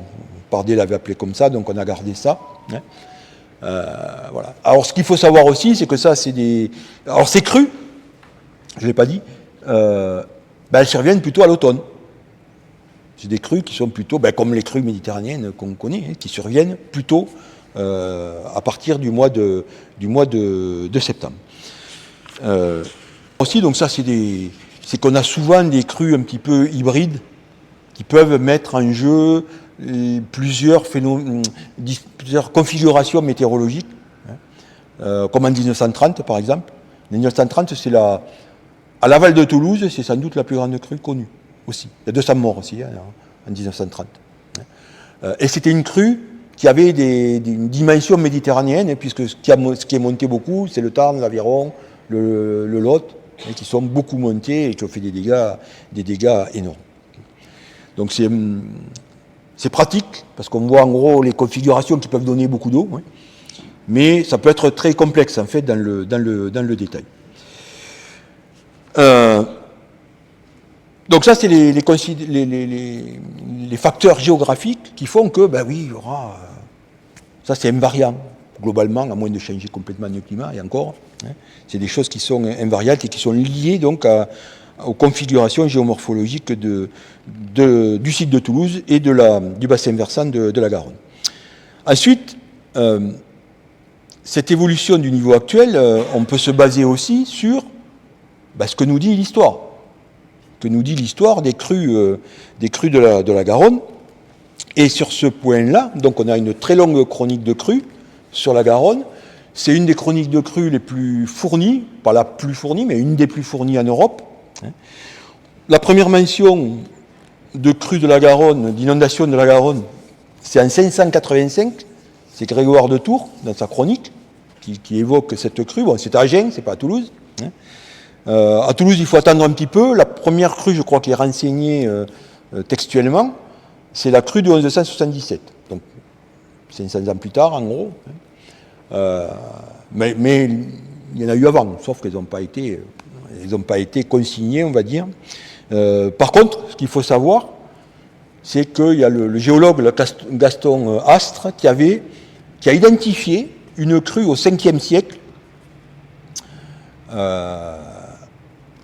Pardieu l'avait appelé comme ça, donc on a gardé ça. Voilà. Alors ce qu'il faut savoir aussi, c'est que ça, c'est des. Alors ces crues, je ne l'ai pas dit, elles surviennent plutôt à l'automne. C'est des crues qui sont plutôt, comme les crues méditerranéennes qu'on connaît, qui surviennent plutôt à partir du mois de septembre. Aussi, donc ça, c'est c'est qu'on a souvent des crues un petit peu hybrides qui peuvent mettre en jeu plusieurs configurations météorologiques, comme en 1930 par exemple. En 1930, c'est à l'aval de Toulouse, c'est sans doute la plus grande crue connue aussi. Il y a 200 morts aussi en 1930. Et c'était une crue qui avait une dimension méditerranéenne, puisque ce qui est monté beaucoup, c'est le Tarn, l'Aveyron, le Lot, qui sont beaucoup montés et qui ont fait des dégâts énormes. Donc c'est pratique, parce qu'on voit en gros les configurations qui peuvent donner beaucoup d'eau, mais ça peut être très complexe en fait dans le détail. Donc ça, c'est les facteurs géographiques qui font que, ben oui, il y aura... ça, c'est invariant, globalement, à moins de changer complètement le climat, et encore. C'est des choses qui sont invariantes et qui sont liées donc aux configurations géomorphologiques du site de Toulouse et du bassin versant de la Garonne. Ensuite, cette évolution du niveau actuel, on peut se baser aussi sur ce que nous dit l'histoire. Que nous dit l'histoire des crues de la Garonne. Et sur ce point-là, donc on a une très longue chronique de crues sur la Garonne. C'est une des chroniques de crues les plus fournies, pas la plus fournie, mais une des plus fournies en Europe. La première mention de crues de la Garonne, d'inondation de la Garonne, c'est en 585, c'est Grégoire de Tours, dans sa chronique, qui évoque cette crue. Bon, c'est à Agen, c'est pas à Toulouse. À Toulouse, il faut attendre un petit peu. La première crue, je crois, qui est renseignée textuellement, c'est la crue de 1177. Donc, 500 ans plus tard, en gros. Mais il y en a eu avant, sauf qu'elles n'ont pas été consignées, on va dire. Par contre, ce qu'il faut savoir, c'est qu'il y a le géologue Gaston Astre qui a identifié une crue au 5e siècle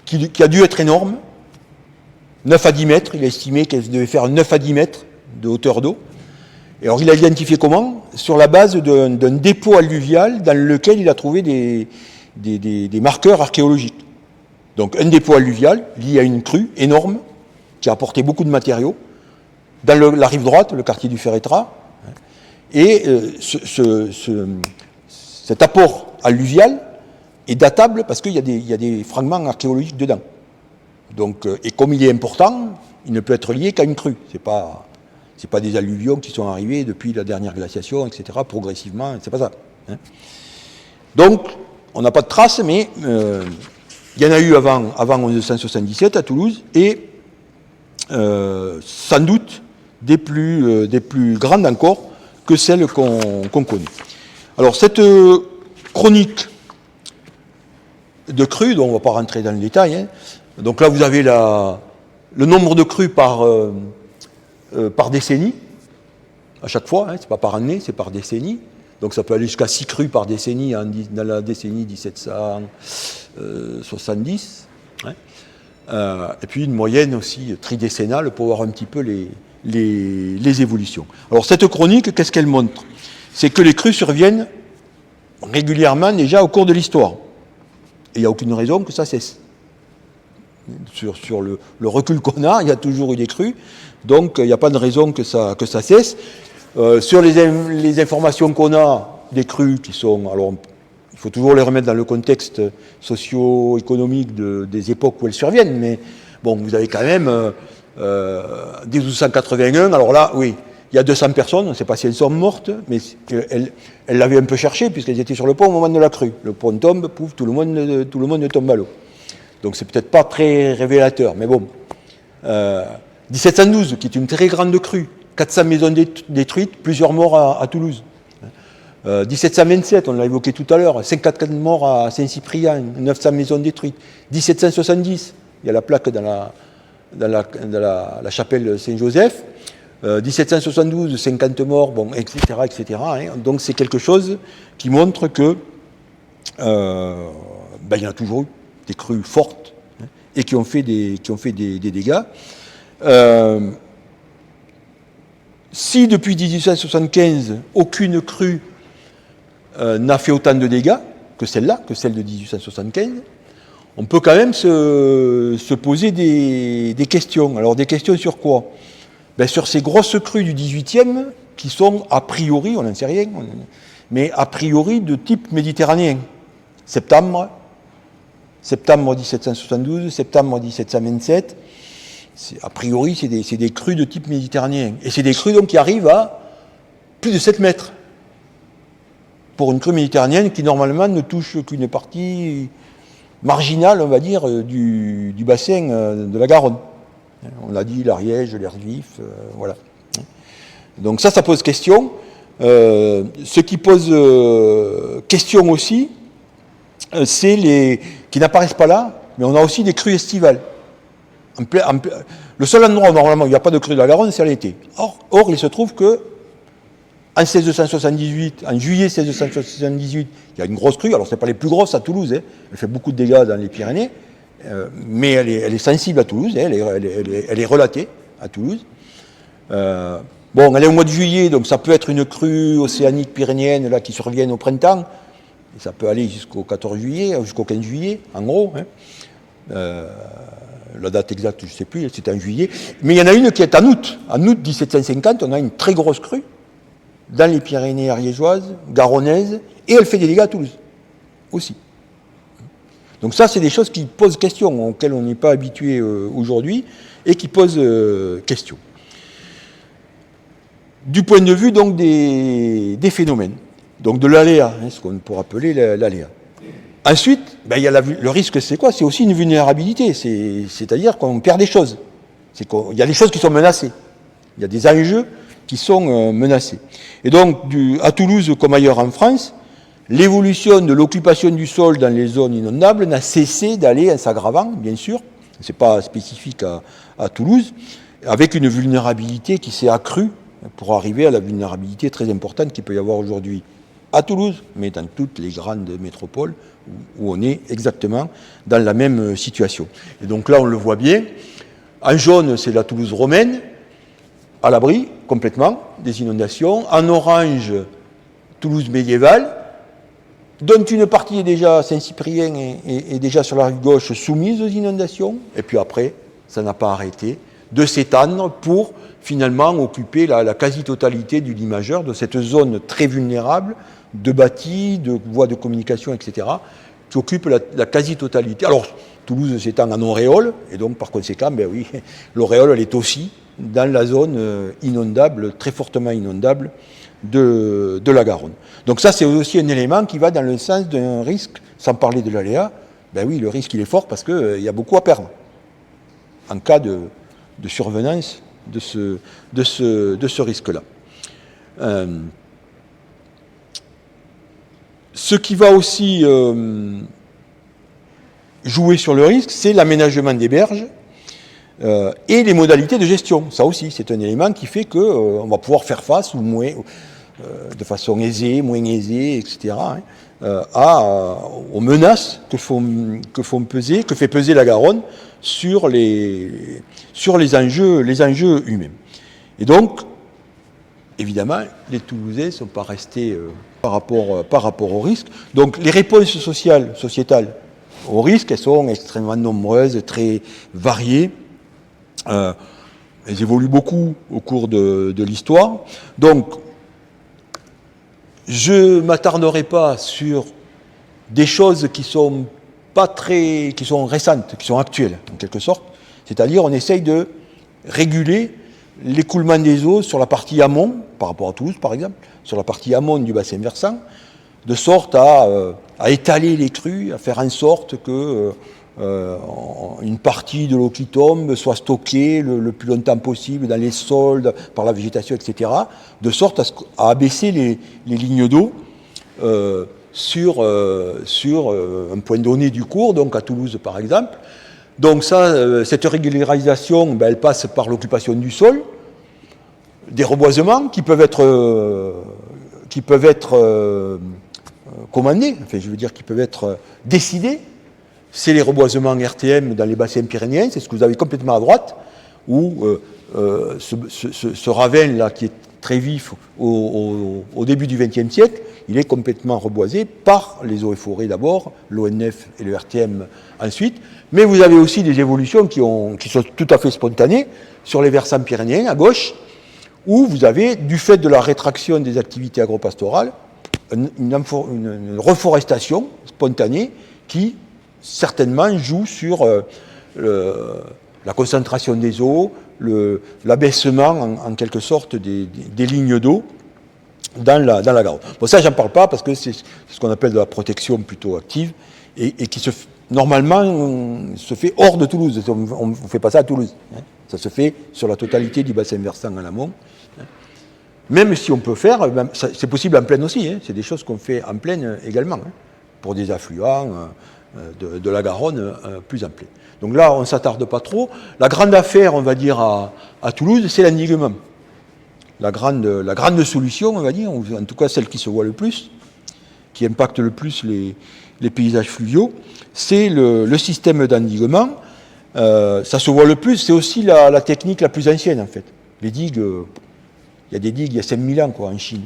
qui a dû être énorme, 9 à 10 mètres, il a estimé qu'elle devait faire 9 à 10 mètres de hauteur d'eau. Et alors il a identifié comment ? Sur la base d'un dépôt alluvial dans lequel il a trouvé des marqueurs archéologiques. Donc un dépôt alluvial lié à une crue énorme qui a apporté beaucoup de matériaux dans la rive droite, le quartier du Ferretrat. Et cet apport alluvial est datable parce qu'il y a des fragments archéologiques dedans. Donc, et comme il est important, il ne peut être lié qu'à une crue. C'est pas des alluvions qui sont arrivés depuis la dernière glaciation, etc., progressivement, c'est pas ça. Donc, on n'a pas de traces, mais il y en a eu avant 1177 à Toulouse, et sans doute des plus grandes encore que celles qu'on connaît. Alors, cette chronique de crues, dont on ne va pas rentrer dans le détail, donc là, vous avez le nombre de crues par décennie, à chaque fois, c'est pas par année, c'est par décennie. Donc ça peut aller jusqu'à 6 crues par décennie dans la décennie 1770. Et puis une moyenne aussi tridécennale pour voir un petit peu les évolutions. Alors cette chronique, qu'est-ce qu'elle montre ? C'est que les crues surviennent régulièrement déjà au cours de l'histoire. Et il n'y a aucune raison que ça cesse. Sur le recul qu'on a, il y a toujours eu des crues, donc il n'y a pas de raison que ça cesse. Sur les informations qu'on a, des crues qui sont... Alors, il faut toujours les remettre dans le contexte socio-économique des époques où elles surviennent, mais bon, vous avez quand même 1881, alors là, oui, il y a 200 personnes, on ne sait pas si elles sont mortes, mais elles l'avaient un peu cherché, puisqu'elles étaient sur le pont au moment de la crue. Le pont tombe, pouf, tout le monde tombe à l'eau. Donc c'est peut-être pas très révélateur, mais bon. 1712, qui est une très grande crue, 400 maisons détruites, plusieurs morts à Toulouse. 1727, on l'a évoqué tout à l'heure, 54 morts à Saint-Cyprien, 900 maisons détruites. 1770, il y a la plaque dans la chapelle Saint-Joseph. 1772, 50 morts, bon, etc., etc. Donc c'est quelque chose qui montre que il y en a toujours eu des crues fortes et qui ont fait des dégâts. Si depuis 1875, aucune crue n'a fait autant de dégâts que celle de 1875, on peut quand même se poser des questions. Alors des questions sur quoi? Ben, sur ces grosses crues du 18e qui sont a priori, on n'en sait rien, mais a priori de type méditerranéen. Septembre 1772, septembre 1727, a priori c'est des crues de type méditerranéen. Et c'est des crues donc qui arrivent à plus de 7 mètres. Pour une crue méditerranéenne qui normalement ne touche qu'une partie marginale, on va dire, du bassin de la Garonne. On l'a dit, l'Ariège, l'air vif, voilà. Donc ça pose question. Ce qui pose question aussi, c'est les qui n'apparaissent pas là, mais on a aussi des crues estivales. Le seul endroit où normalement il n'y a pas de crue de la Garonne, c'est l'été. Or, il se trouve que en 1678, en juillet 1678, il y a une grosse crue. Alors, ce n'est pas les plus grosses à Toulouse. Hein. Elle fait beaucoup de dégâts dans les Pyrénées. Mais elle est sensible à Toulouse. Hein. Elle est relatée à Toulouse. Bon, elle est au mois de juillet, donc ça peut être une crue océanique pyrénéenne là, qui survient au printemps. Et ça peut aller jusqu'au 14 juillet, jusqu'au 15 juillet, en gros. Hein. La date exacte, je ne sais plus, c'était en juillet. Mais il y en a une qui est en août. En août 1750, on a une très grosse crue dans les Pyrénées ariégeoises, garonnaises, et elle fait des dégâts à Toulouse aussi. Donc ça, c'est des choses qui posent question, auxquelles on n'est pas habitué aujourd'hui, et qui posent question. Du point de vue donc des phénomènes, donc de l'aléa, hein, ce qu'on pourrait appeler l'aléa. Ensuite, ben, il y a le risque, c'est quoi? C'est aussi une vulnérabilité, c'est-à-dire qu'on perd des choses. Il y a des choses qui sont menacées. Il y a des enjeux qui sont menacés. Et donc, à Toulouse comme ailleurs en France, l'évolution de l'occupation du sol dans les zones inondables n'a cessé d'aller en s'aggravant, bien sûr, ce n'est pas spécifique à Toulouse, avec une vulnérabilité qui s'est accrue pour arriver à la vulnérabilité très importante qu'il peut y avoir aujourd'hui à Toulouse, mais dans toutes les grandes métropoles où on est exactement dans la même situation. Et donc là, on le voit bien, en jaune, c'est la Toulouse romaine, à l'abri complètement des inondations. En orange, Toulouse médiévale, dont une partie est déjà, Saint-Cyprien est déjà sur la rive gauche soumise aux inondations. Et puis après, ça n'a pas arrêté de s'étendre pour finalement occuper la quasi-totalité du lit majeur de cette zone très vulnérable de bâtis, de voies de communication, etc., qui occupe la quasi-totalité. Alors, Toulouse s'étend en auréole, et donc par conséquent, ben oui, l'auréole, elle est aussi dans la zone inondable, très fortement inondable de la Garonne. Donc ça, c'est aussi un élément qui va dans le sens d'un risque, sans parler de l'aléa. Ben oui, le risque, il est fort parce qu'il y a beaucoup à perdre en cas de survenance de ce risque-là. Ce qui va aussi jouer sur le risque, c'est l'aménagement des berges et les modalités de gestion. Ça aussi, c'est un élément qui fait qu'on va pouvoir faire face ou moins, de façon aisée, moins aisée, etc., aux menaces que fait peser la Garonne sur les enjeux humains. Et donc, évidemment, les Toulousains ne sont pas restés par rapport au risque. Donc, les réponses sociétales au risque, elles sont extrêmement nombreuses, très variées. Elles évoluent beaucoup au cours de l'histoire. Donc, je ne m'attarderai pas sur des choses qui sont récentes, qui sont actuelles, en quelque sorte. C'est-à-dire, on essaye de réguler l'écoulement des eaux sur la partie amont, par rapport à Toulouse, par exemple, sur la partie amont du bassin versant, de sorte à étaler les crues, à faire en sorte que une partie de l'eau qui tombe soit stockée le plus longtemps possible dans les sols, par la végétation, etc., de sorte à abaisser les lignes d'eau sur un point donné du cours, donc à Toulouse par exemple. Donc cette régularisation, ben, elle passe par l'occupation du sol, des reboisements qui peuvent être commandés, enfin je veux dire qui peuvent être décidés. C'est les reboisements RTM dans les bassins pyrénéens, c'est ce que vous avez complètement à droite, où ce ravin là qui est très vif au début du XXe siècle, il est complètement reboisé par les eaux et forêts d'abord, l'ONF et le RTM ensuite, mais vous avez aussi des évolutions qui sont tout à fait spontanées sur les versants pyrénéens à gauche, où vous avez, du fait de la rétraction des activités agropastorales, une reforestation spontanée qui certainement joue sur la concentration des eaux, l'abaissement en quelque sorte des lignes d'eau dans la Garonne. Bon, ça, j'en parle pas parce que c'est ce qu'on appelle de la protection plutôt active et qui normalement se fait hors de Toulouse. On ne fait pas ça à Toulouse. Hein. Ça se fait sur la totalité du bassin versant en amont. Hein. Même si on peut faire, c'est possible en plaine aussi. Hein. C'est des choses qu'on fait en plaine également, hein, pour des affluents de la Garonne plus en plaine. Donc là, on ne s'attarde pas trop. La grande affaire, on va dire, à Toulouse, c'est l'endiguement. La grande solution, on va dire, en tout cas celle qui se voit le plus, qui impacte le plus les paysages fluviaux, c'est le système d'endiguement. Ça se voit le plus, c'est aussi la technique la plus ancienne, en fait. Les digues, il y a des digues il y a 5000 ans, quoi, en Chine.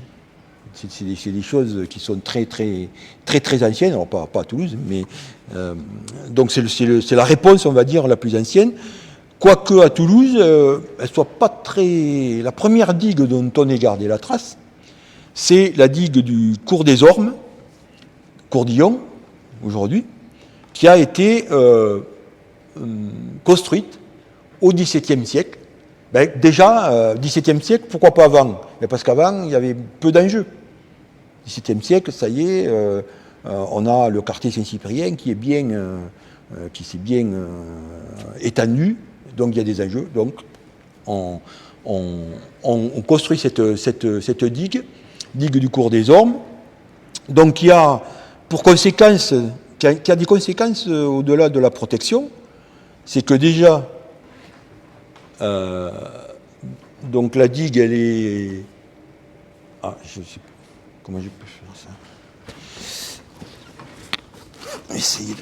C'est des choses qui sont très anciennes, alors pas à Toulouse, mais donc c'est la réponse, on va dire, la plus ancienne. Quoique à Toulouse, elle soit pas très. La première digue dont on ait gardé la trace, c'est la digue du cours des Ormes, Courdillon, aujourd'hui, qui a été construite au XVIIe siècle. Ben, déjà, XVIIe siècle, pourquoi pas avant? Mais parce qu'avant, il y avait peu d'enjeux. XVIIe siècle, ça y est, on a le quartier Saint-Cyprien qui s'est bien étendu, donc il y a des enjeux. Donc, on construit cette digue du cours des Ormes, donc qui a pour conséquence, qui a des conséquences au-delà de la protection, c'est que déjà, donc la digue, elle est... Ah, je sais pas comment je peux faire ça. Essayer de...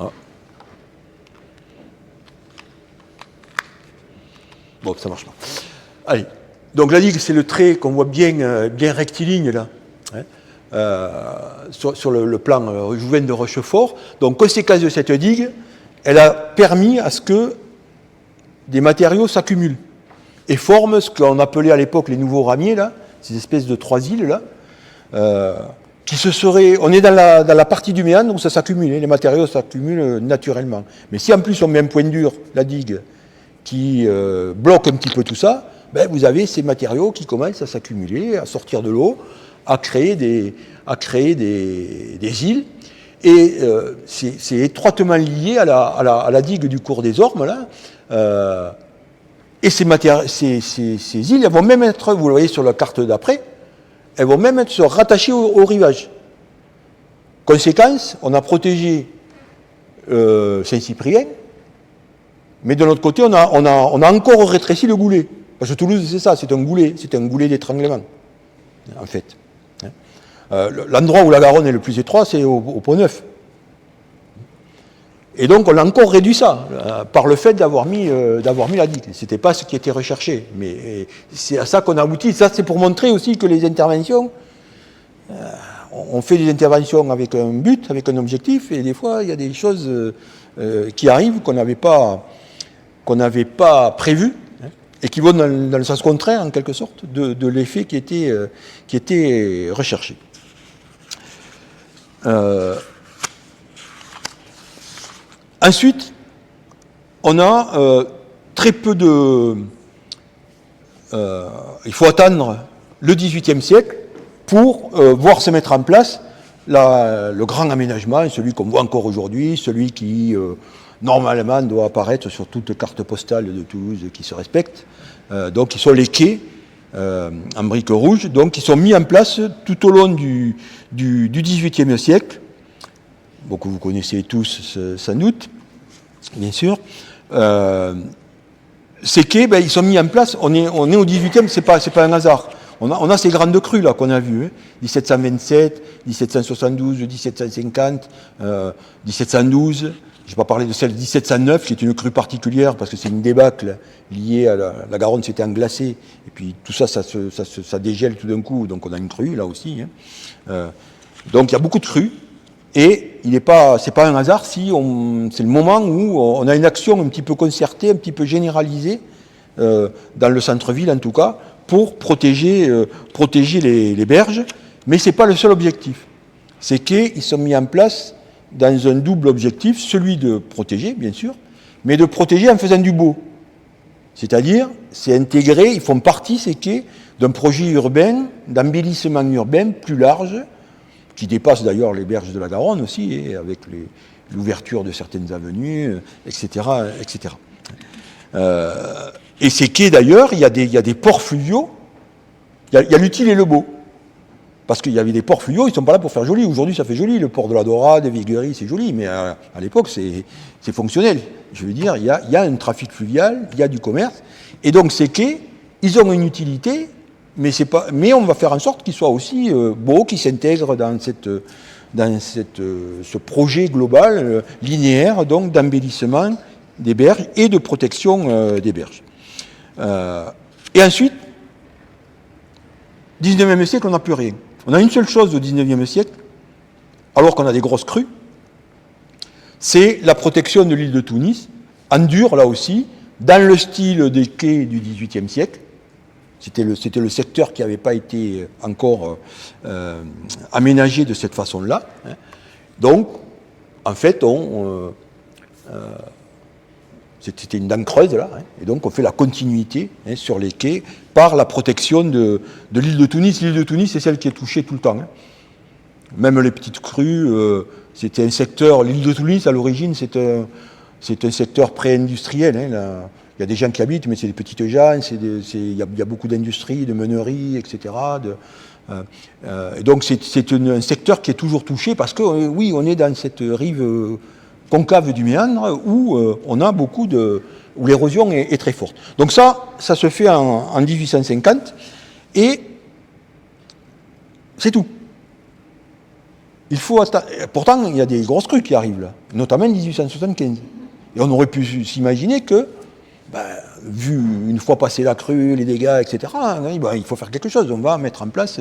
Ah. Bon, ça marche pas. Allez. Donc la digue, c'est le trait qu'on voit bien rectiligne là, hein, sur le plan Jouven de Rochefort. Donc conséquence de cette digue, elle a permis à ce que des matériaux s'accumulent et forment ce qu'on appelait à l'époque les nouveaux ramiers, là, ces espèces de 3 îles là, qui se seraient... On est dans la partie du méandre où ça s'accumule, hein, les matériaux s'accumulent naturellement. Mais si en plus on met un point dur, la digue, qui bloque un petit peu tout ça, ben, vous avez ces matériaux qui commencent à s'accumuler, à sortir de l'eau, à créer des îles. Et c'est étroitement lié à la digue du cours des Ormes, là. Et ces îles, elles vont même être, vous le voyez sur la carte d'après, elles vont même être rattachées au rivage. Conséquence, on a protégé Saint-Cyprien, mais de l'autre côté, on a encore rétréci le goulet. Parce que Toulouse, c'est ça, c'est un goulet d'étranglement, en fait. L'endroit où la Garonne est le plus étroit, c'est au Pont-Neuf. Et donc, on a encore réduit ça, par le fait d'avoir mis la digue. Ce n'était pas ce qui était recherché, mais c'est à ça qu'on a abouti. Ça, c'est pour montrer aussi que les interventions, on fait des interventions avec un but, avec un objectif, et des fois, il y a des choses qui arrivent qu'on n'avait pas prévues, et qui vont dans le sens contraire, en quelque sorte, de l'effet qui était recherché. Ensuite, on a très peu de... il faut attendre le XVIIIe siècle pour voir se mettre en place le grand aménagement, celui qu'on voit encore aujourd'hui, celui qui... normalement, doit apparaître sur toute carte postale de Toulouse qui se respecte. Donc, qui sont les quais en briques rouges, donc qui sont mis en place tout au long du XVIIIe siècle. Bon, que vous connaissez tous sans doute, bien sûr. Ces quais, ben, ils sont mis en place. On est au XVIIIe, c'est pas un hasard. On a ces grandes crues là qu'on a vues, 1727, 1772, 1750, 1712. Je n'ai pas parlé de celle de 1709, qui est une crue particulière parce que c'est une débâcle liée à la Garonne s'était englacée. Et puis tout ça, ça dégèle tout d'un coup, donc on a une crue là aussi. Donc il y a beaucoup de crues. Et c'est pas un hasard si c'est le moment où on a une action un petit peu concertée, un petit peu généralisée, dans le centre-ville en tout cas, pour protéger les berges. Mais ce n'est pas le seul objectif. C'est qu'ils sont mis en place dans un double objectif, celui de protéger, bien sûr, mais de protéger en faisant du beau. C'est-à-dire, c'est intégré, ils font partie, ces quais, d'un projet urbain, d'embellissement urbain plus large, qui dépasse d'ailleurs les berges de la Garonne aussi, et avec l'ouverture de certaines avenues, etc. etc. Et ces quais d'ailleurs, il y a des ports fluviaux, il y a l'utile et le beau. Parce qu'il y avait des ports fluviaux, ils ne sont pas là pour faire joli. Aujourd'hui, ça fait joli, le port de la Dora, de Viguerie, c'est joli, mais à l'époque, c'est fonctionnel. Je veux dire, il y a un trafic fluvial, il y a du commerce, et donc ces quais, ils ont une utilité, mais on va faire en sorte qu'ils soient aussi beaux, qu'ils s'intègrent dans ce projet global, linéaire, donc d'embellissement des berges et de protection des berges. Et ensuite, 19e siècle, on n'a plus rien. On a une seule chose au 19e siècle, alors qu'on a des grosses crues, c'est la protection de l'île de Tunis, en dur là aussi, dans le style des quais du XVIIIe siècle. C'était le secteur qui n'avait pas été encore aménagé de cette façon-là. Donc, en fait, c'était une dent creuse là, et donc on fait la continuité sur les quais par la protection de l'île de Tunis. L'île de Tunis, c'est celle qui est touchée tout le temps. Même les petites crues, c'était un secteur. L'île de Tunis, à l'origine, c'est un secteur pré-industriel. Il y a des gens qui habitent, mais c'est des petites gens, il y a beaucoup d'industries, de meuneries, etc. Et donc c'est un secteur qui est toujours touché parce que, oui, on est dans cette rive concave du méandre où on a où l'érosion est très forte. Donc ça se fait en 1850 et c'est tout. Pourtant, il y a des grosses crues qui arrivent là, notamment en 1875. Et on aurait pu s'imaginer que, vu une fois passé la crue, les dégâts, etc., il faut faire quelque chose. On va mettre en place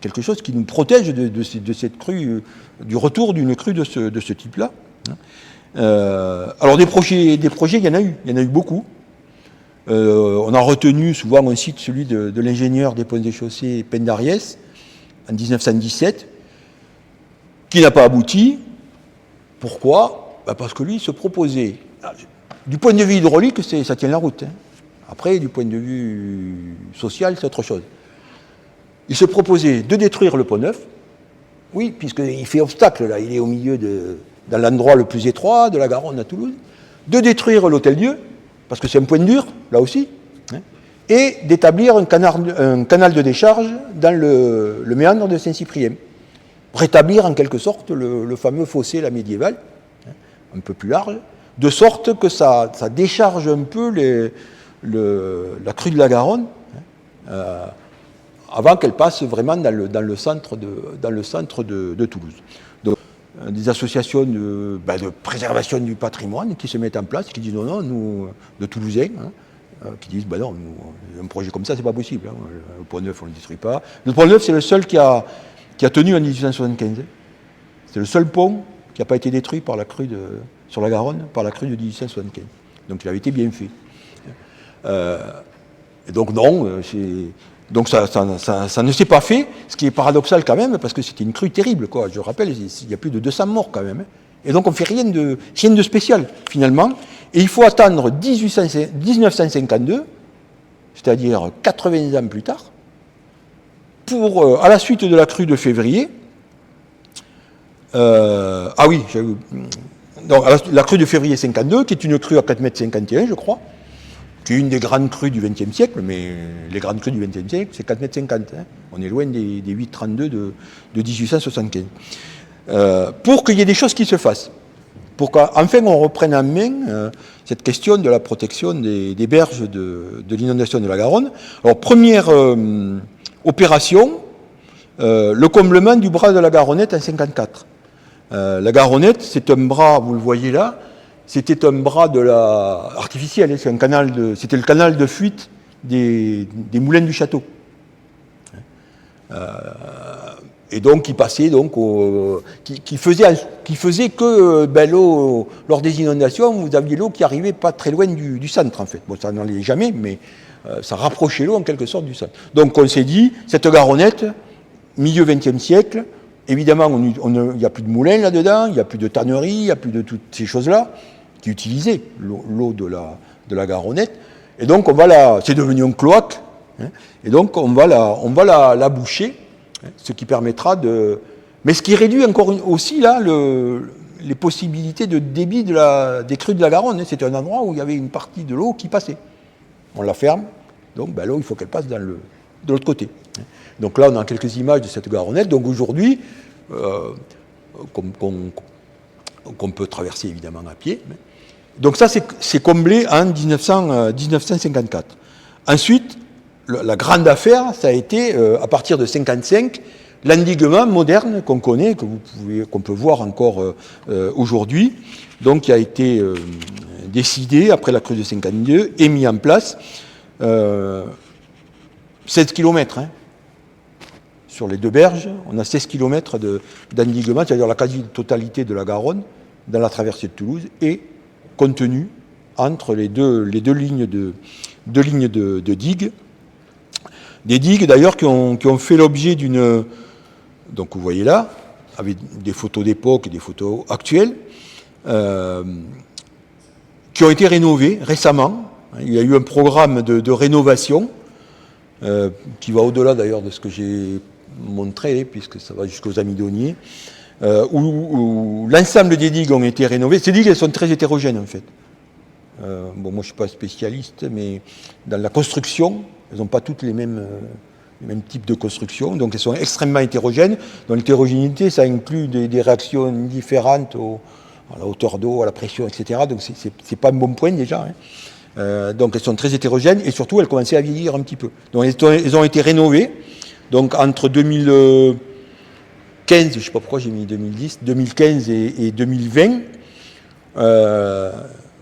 quelque chose qui nous protège de cette crue, du retour d'une crue de ce type-là. Alors des projets, il y en a eu beaucoup. On a retenu, souvent on cite celui de l'ingénieur des ponts et chaussées Pendariès, en 1917, qui n'a pas abouti. Pourquoi ? Parce que lui, il se proposait, du point de vue hydraulique, ça tient la route. Après, du point de vue social, c'est autre chose. Il se proposait de détruire le Pont Neuf, oui, puisqu'il fait obstacle, là, il est au milieu dans l'endroit le plus étroit de la Garonne à Toulouse, de détruire l'Hôtel-Dieu, parce que c'est un point dur, là aussi, et d'établir un canal de décharge dans le méandre de Saint-Cyprien. Rétablir en quelque sorte le fameux fossé la médiéval, un peu plus large, de sorte que ça décharge un peu la crue de la Garonne, avant qu'elle passe vraiment dans le centre de Toulouse. Donc, des associations de préservation du patrimoine qui se mettent en place, qui disent non, nous, de Toulousains, qui disent non, un projet comme ça, c'est pas possible. Le Pont Neuf, on ne le détruit pas. Le Pont Neuf, c'est le seul qui a tenu en 1875. C'est le seul pont qui n'a pas été détruit sur la Garonne par la crue de 1875. Donc il avait été bien fait. Et donc non, donc ça ne s'est pas fait, ce qui est paradoxal quand même, parce que c'était une crue terrible, quoi. Je rappelle, il y a plus de 200 morts quand même. Et donc on ne fait rien de spécial, finalement. Et il faut attendre 1952, c'est-à-dire 80 ans plus tard, pour, à la suite de la crue de février, donc, la crue de février 52, qui est une crue à 4,51 m, je crois, qui est une des grandes crues du XXe siècle, mais les grandes crues du XXe siècle, c'est 4,50 m. On est loin des 8,32 de 1875. Pour qu'il y ait des choses qui se fassent, pour qu'enfin on reprenne en main cette question de la protection des berges de l'inondation de la Garonne. Alors, opération, le comblement du bras de la Garonnette en 54. La Garonnette, c'est un bras, vous le voyez là, c'était un bras artificiel, c'était le canal de fuite des moulins du château. Et donc, qui passait, qui faisait que l'eau, lors des inondations, vous aviez l'eau qui arrivait pas très loin du centre, en fait. Bon, ça n'en allait jamais, mais ça rapprochait l'eau en quelque sorte du centre. Donc, on s'est dit, cette Garonnette, milieu XXe siècle, évidemment, il n'y a plus de moulins là-dedans, il n'y a plus de tannerie, il n'y a plus de toutes ces choses-là qui utilisaient l'eau de la Garonnette. Et donc, c'est devenu un cloaque, hein, et donc on va la boucher, hein, ce qui permettra de... Mais ce qui réduit encore aussi là les possibilités de débit des crues de la Garonne. Hein. C'était un endroit où il y avait une partie de l'eau qui passait. On la ferme, donc l'eau, il faut qu'elle passe de l'autre côté. Donc là, on a quelques images de cette Garonnette. Donc aujourd'hui, qu'on peut traverser évidemment à pied. Donc ça, c'est comblé en 1954. Ensuite, la grande affaire, ça a été, à partir de 1955, l'endiguement moderne qu'on connaît, qu'on peut voir encore aujourd'hui, donc qui a été décidé après la crue de 52 et mis en place 16 km. Hein. Sur les deux berges, on a 16 km d'endiguement, c'est-à-dire la quasi-totalité de la Garonne, dans la traversée de Toulouse, et contenu entre les deux lignes de digues. Des digues d'ailleurs qui ont fait l'objet d'une... Donc vous voyez là, avec des photos d'époque et des photos actuelles, qui ont été rénovées récemment. Il y a eu un programme de rénovation qui va au-delà d'ailleurs de ce que j'ai montré, puisque ça va jusqu'aux Amidonniers, où l'ensemble des digues ont été rénovées. Ces digues, elles sont très hétérogènes en fait. Moi je ne suis pas spécialiste, mais dans la construction, elles n'ont pas toutes les mêmes types de construction, donc elles sont extrêmement hétérogènes. Dans l'hétérogénéité, ça inclut des réactions différentes à la hauteur d'eau, à la pression, etc. Donc c'est pas un bon point déjà. Hein. Donc elles sont très hétérogènes et surtout elles commençaient à vieillir un petit peu. Donc elles ont été rénovées. Donc entre 2015, je ne sais pas pourquoi j'ai mis 2010, 2015 et 2020,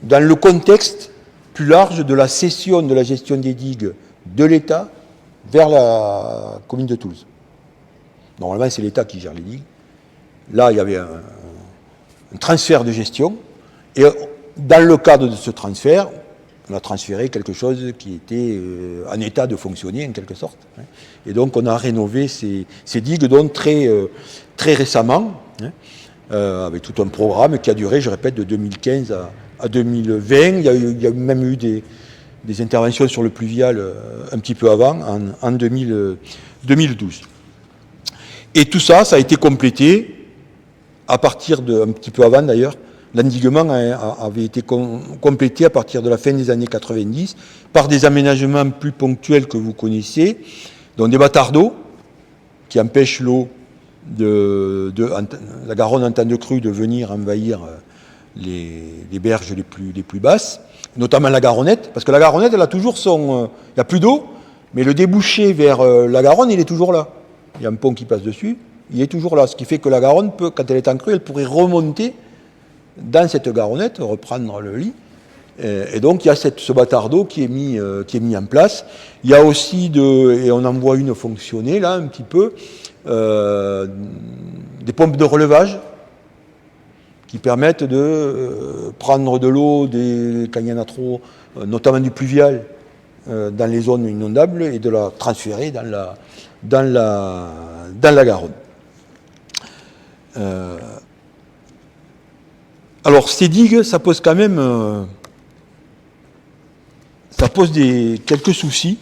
dans le contexte plus large de la cession de la gestion des digues de l'État vers la commune de Toulouse. Normalement, c'est l'État qui gère les digues. Là, il y avait un transfert de gestion. Et dans le cadre de ce transfert, on a transféré quelque chose qui était en état de fonctionner, en quelque sorte. Et donc, on a rénové ces digues, donc très récemment, avec tout un programme qui a duré, je répète, de 2015 à 2020. Il y a même eu des interventions sur le pluvial un petit peu avant, en 2012. Et tout ça, ça a été complété à partir un petit peu avant d'ailleurs. L'endiguement avait été complété à partir de la fin des années 90 par des aménagements plus ponctuels que vous connaissez, donc des bâtards d'eau qui empêchent l'eau la Garonne en temps de crue de venir envahir les berges les plus basses, notamment la Garonnette, parce que la Garonnette, elle a toujours il n'y a plus d'eau, mais le débouché vers la Garonne, il est toujours là. Il y a un pont qui passe dessus, il est toujours là, ce qui fait que la Garonne, quand elle est en crue, elle pourrait remonter dans cette Garonnette, reprendre le lit. Et donc il y a ce bâtard d'eau qui est mis en place. Il y a aussi, et on en voit une fonctionner là un petit peu, des pompes de relevage qui permettent de prendre de l'eau quand il y en a trop, notamment du pluvial, dans les zones inondables et de la transférer dans la Garonne. Alors ces digues, ça pose quand même quelques soucis.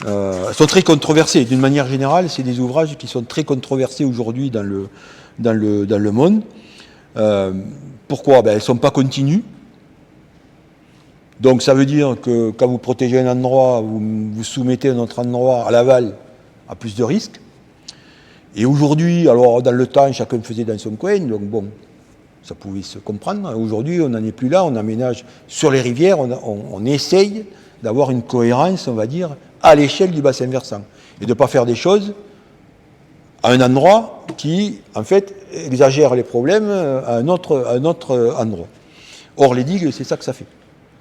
Elles sont très controversées. D'une manière générale, c'est des ouvrages qui sont très controversés aujourd'hui dans le monde. Pourquoi ? Elles ne sont pas continues. Donc ça veut dire que quand vous protégez un endroit, vous soumettez un autre endroit à l'aval à plus de risques. Et aujourd'hui, alors dans le temps, chacun faisait dans son coin, donc bon, ça pouvait se comprendre. Aujourd'hui, on n'en est plus là, on aménage sur les rivières, on essaye d'avoir une cohérence, on va dire, à l'échelle du bassin versant. et de ne pas faire des choses à un endroit qui, en fait, exagère les problèmes à un autre endroit. Or, les digues, c'est ça que ça fait.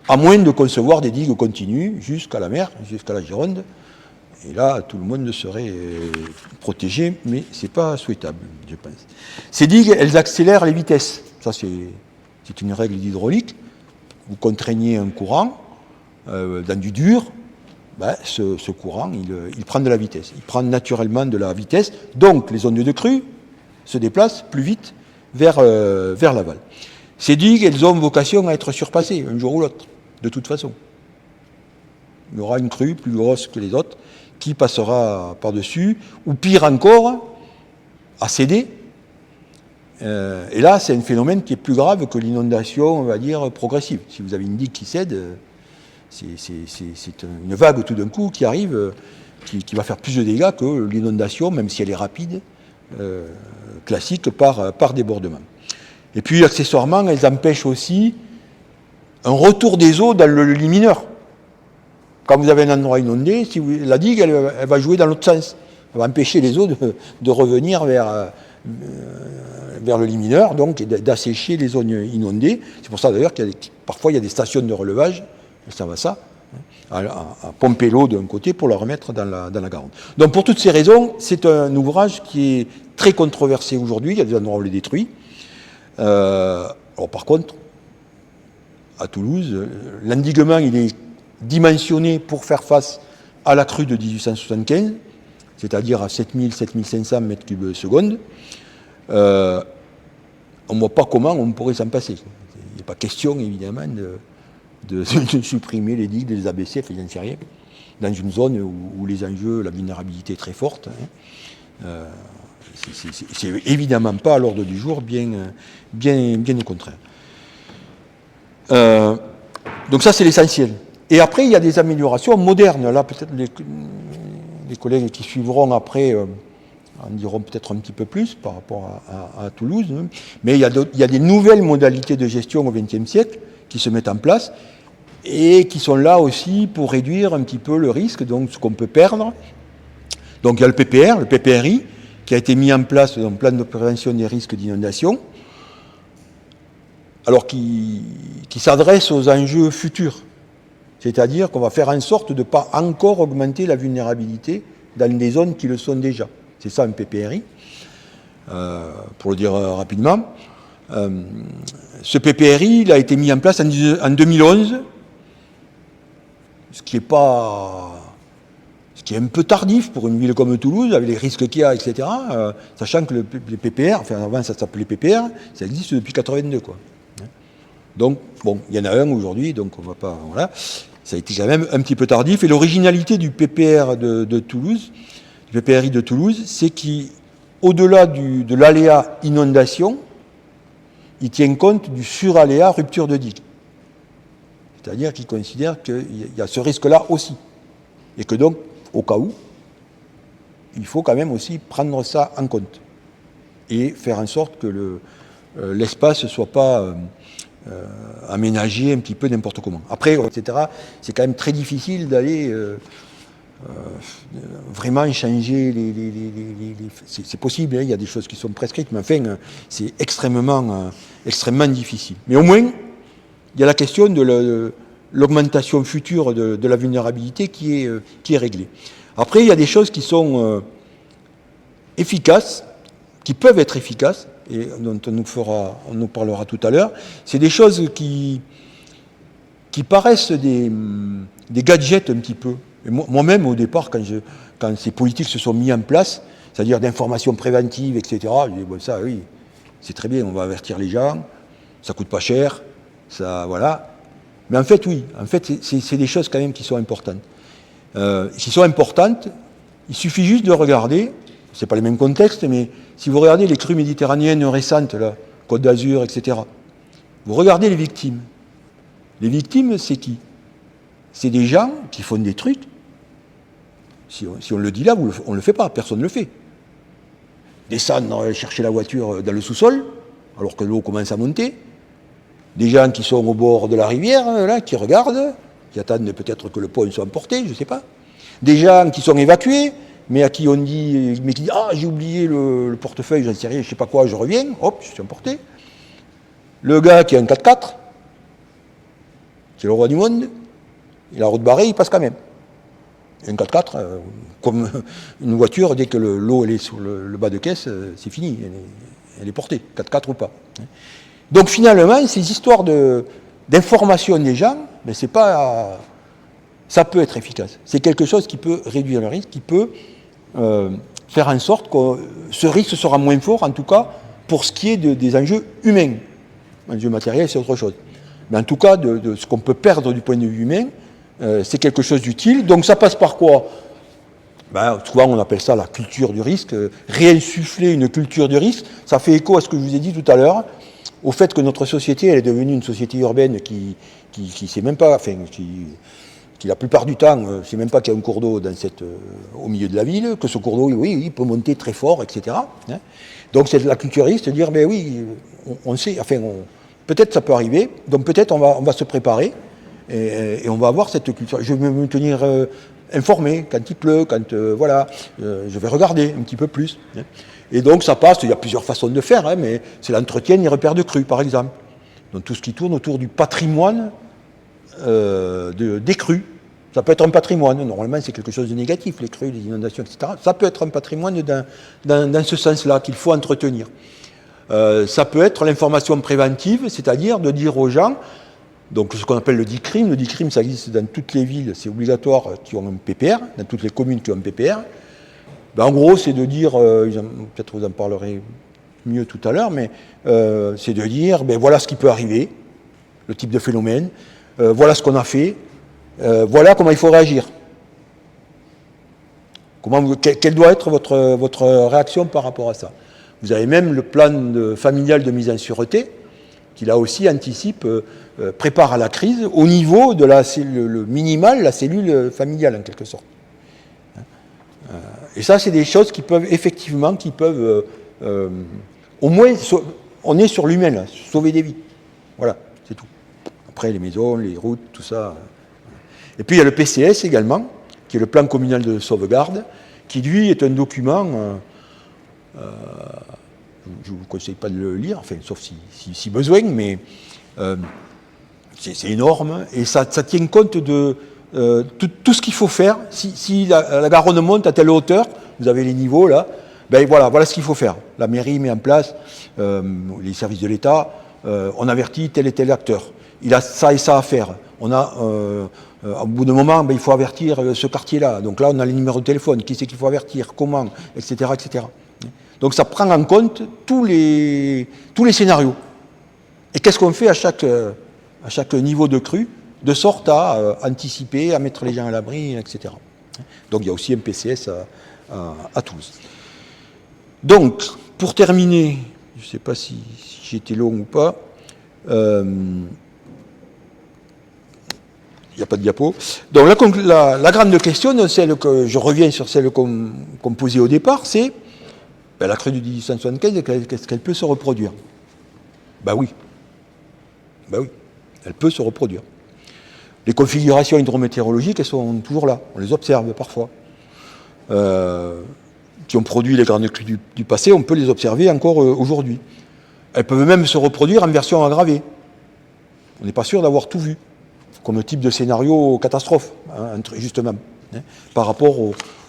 À moins de concevoir des digues continues jusqu'à la mer, jusqu'à la Gironde, et là, tout le monde serait protégé, mais ce n'est pas souhaitable, je pense. Ces digues, elles accélèrent les vitesses. Ça, c'est une règle d'hydraulique. Vous contraignez un courant dans du dur, ben, ce courant, il prend de la vitesse. Il prend naturellement de la vitesse. Donc, les ondes de crue se déplacent plus vite vers l'aval. Ces digues, elles ont vocation à être surpassées un jour ou l'autre, de toute façon. Il y aura une crue plus grosse que les autres qui passera par-dessus, ou pire encore, à céder. Et là, c'est un phénomène qui est plus grave que l'inondation, on va dire, progressive. Si vous avez une digue qui cède, c'est une vague tout d'un coup qui arrive, qui va faire plus de dégâts que l'inondation, même si elle est rapide, classique, par débordement. Et puis, accessoirement, elles empêchent aussi un retour des eaux dans le lit mineur. Quand vous avez un endroit inondé, la digue, elle va jouer dans l'autre sens. Elle va empêcher les eaux de revenir vers le lit mineur, donc d'assécher les zones inondées. C'est pour ça d'ailleurs qu'il parfois il y a des stations de relevage, ça va à pomper l'eau d'un côté pour la remettre dans la Garonne. Donc pour toutes ces raisons, c'est un ouvrage qui est très controversé aujourd'hui. Il y a des endroits où on les détruit. Alors par contre, à Toulouse, l'endiguement il est dimensionné pour faire face à la crue de 1875, c'est-à-dire à 7000-7500 mètres cubes secondes. On ne voit pas comment on pourrait s'en passer. Il n'est pas question, évidemment, de supprimer les digues, de les abaisser, enfin, j'en sais rien, dans une zone où les enjeux, la vulnérabilité est très forte. C'est évidemment pas à l'ordre du jour, bien au contraire. Donc ça, c'est l'essentiel. Et après, il y a des améliorations modernes. Là, peut-être les collègues qui suivront après en diront peut-être un petit peu plus par rapport à Toulouse. Mais il y a des nouvelles modalités de gestion au XXe siècle qui se mettent en place et qui sont là aussi pour réduire un petit peu le risque, donc ce qu'on peut perdre. Donc il y a le PPR, le PPRI, qui a été mis en place dans le plan de prévention des risques d'inondation, alors qui s'adresse aux enjeux futurs. C'est-à-dire qu'on va faire en sorte de ne pas encore augmenter la vulnérabilité dans des zones qui le sont déjà. C'est ça un PPRI, pour le dire rapidement. Ce PPRI, il a été mis en place en 2011, ce qui est un peu tardif pour une ville comme Toulouse, avec les risques qu'il y a, etc. Sachant que les PPR, enfin avant ça s'appelait PPR, ça existe depuis 82, quoi. Donc, bon, il y en a un aujourd'hui, donc on ne va pas... Voilà. Ça a été quand même un petit peu tardif. Et l'originalité du PPR de Toulouse, du PPRI de Toulouse, c'est qu'au-delà de l'aléa inondation, il tient compte du suraléa rupture de digue. C'est-à-dire qu'il considère qu'il y a ce risque-là aussi. Et que donc, au cas où, il faut quand même aussi prendre ça en compte. Et faire en sorte que l'espace ne soit pas... aménager un petit peu n'importe comment. Après, etc., c'est quand même très difficile d'aller vraiment changer c'est possible, hein, il y a des choses qui sont prescrites, mais enfin, c'est extrêmement difficile. Mais au moins, il y a la question de l'augmentation future de la vulnérabilité qui est réglée. Après, il y a des choses qui sont efficaces, qui peuvent être efficaces, et dont on nous parlera tout à l'heure. C'est des choses qui paraissent des gadgets un petit peu. Et moi-même, au départ, quand ces politiques se sont mis en place, c'est-à-dire d'information préventive, etc., je dis, bon, ça, oui, c'est très bien, on va avertir les gens, ça coûte pas cher, ça, voilà. Mais en fait, oui, en fait, c'est des choses quand même qui sont importantes. Il suffit juste de regarder, c'est pas les mêmes contextes, mais si vous regardez les crues méditerranéennes récentes, là, Côte d'Azur, etc., vous regardez les victimes. Les victimes, c'est qui? C'est des gens qui font des trucs. Si on le dit là, on ne le fait pas, personne ne le fait. Descendre chercher la voiture dans le sous-sol, alors que l'eau commence à monter. Des gens qui sont au bord de la rivière, là, qui regardent, qui attendent peut-être que le pont soit emporté, je ne sais pas. Des gens qui sont évacués, mais à qui on dit, mais qui dit, ah, j'ai oublié le portefeuille, j'en sais rien, je sais pas quoi, je reviens, hop, je suis emporté. Le gars qui a un 4x4, c'est le roi du monde, il a la route barrée, il passe quand même. Un 4x4, comme une voiture, dès que l'eau est sur le bas de caisse, c'est fini, elle est portée, 4x4 ou pas. Donc finalement, ces histoires d'information des gens, mais c'est pas, ça peut être efficace. C'est quelque chose qui peut réduire le risque, qui peut faire en sorte que ce risque sera moins fort, en tout cas, pour ce qui est des enjeux humains. L'enjeu matériel, c'est autre chose. Mais en tout cas, de ce qu'on peut perdre du point de vue humain, c'est quelque chose d'utile. Donc ça passe par quoi? Souvent on appelle ça la culture du risque. Réinsuffler une culture du risque, ça fait écho à ce que je vous ai dit tout à l'heure, au fait que notre société, elle est devenue une société urbaine qui sait même pas, enfin, qui la plupart du temps, ne sait même pas qu'il y a un cours d'eau au milieu de la ville, que ce cours d'eau, oui, il peut monter très fort, etc. Donc c'est de la culture risque, dire, mais oui, on sait, enfin, peut-être ça peut arriver, donc peut-être on va se préparer, et on va avoir cette culture. Je vais me tenir informé quand il pleut, quand, voilà, je vais regarder un petit peu plus. Et donc ça passe, il y a plusieurs façons de faire, mais c'est l'entretien des repères de crues, par exemple. Donc tout ce qui tourne autour du patrimoine des crues. Ça peut être un patrimoine, normalement c'est quelque chose de négatif, les crues, les inondations, etc. Ça peut être un patrimoine dans ce sens-là qu'il faut entretenir. Ça peut être l'information préventive, c'est-à-dire de dire aux gens, donc ce qu'on appelle le DICRIM. Le DICRIM, ça existe dans toutes les villes, c'est obligatoire, qui ont un PPR, dans toutes les communes qui ont un PPR. En gros, c'est de dire, peut-être vous en parlerez mieux tout à l'heure, mais c'est de dire, voilà ce qui peut arriver, le type de phénomène, voilà ce qu'on a fait, voilà comment il faut réagir. Quelle doit être votre réaction par rapport à ça? Vous avez même le plan familial de mise en sûreté, qui là aussi anticipe, prépare à la crise au niveau de le minimal, la cellule familiale en quelque sorte. Et ça, c'est des choses qui peuvent effectivement, au moins, on est sur l'humain, là, sauver des vies. Voilà, c'est tout. Après, les maisons, les routes, tout ça. Et puis il y a le PCS également, qui est le plan communal de sauvegarde, qui lui est un document. Je ne vous conseille pas de le lire, enfin, sauf si besoin, mais c'est énorme, et ça tient compte de tout ce qu'il faut faire. Si la Garonne monte à telle hauteur, vous avez les niveaux là, voilà ce qu'il faut faire. La mairie met en place, les services de l'État, on avertit tel et tel acteur. Il a ça et ça à faire. On a, au bout d'un moment, il faut avertir ce quartier-là. Donc là, on a les numéros de téléphone, qui c'est qu'il faut avertir, comment, etc., etc. Donc ça prend en compte tous les scénarios. Et qu'est-ce qu'on fait à chaque niveau de crue, de sorte à anticiper, à mettre les gens à l'abri, etc. Donc il y a aussi un PCS à Toulouse. Donc, pour terminer, je ne sais pas si j'ai été long ou pas, il n'y a pas de diapo. Donc la grande question, celle que je reviens sur celle qu'on posait au départ, c'est la crue de 1875, est-ce qu'elle peut se reproduire? Oui, elle peut se reproduire. Les configurations hydrométéorologiques, elles sont toujours là, on les observe parfois. Qui ont produit les grandes crues du passé, on peut les observer encore aujourd'hui. Elles peuvent même se reproduire en version aggravée. On n'est pas sûr d'avoir tout vu, comme type de scénario catastrophe, justement, par rapport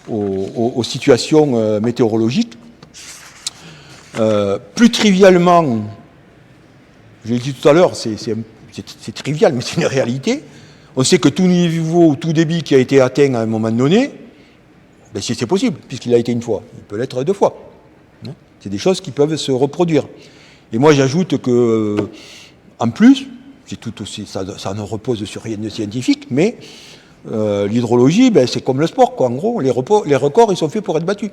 aux situations météorologiques. Plus trivialement, je l'ai dit tout à l'heure, c'est trivial, mais c'est une réalité. On sait que tout niveau, tout débit qui a été atteint à un moment donné, c'est possible, puisqu'il a été une fois. Il peut l'être deux fois. C'est des choses qui peuvent se reproduire. Et moi, j'ajoute que, en plus, c'est tout aussi, ça ne repose sur rien de scientifique, mais l'hydrologie, c'est comme le sport, quoi. En gros, les records, ils sont faits pour être battus.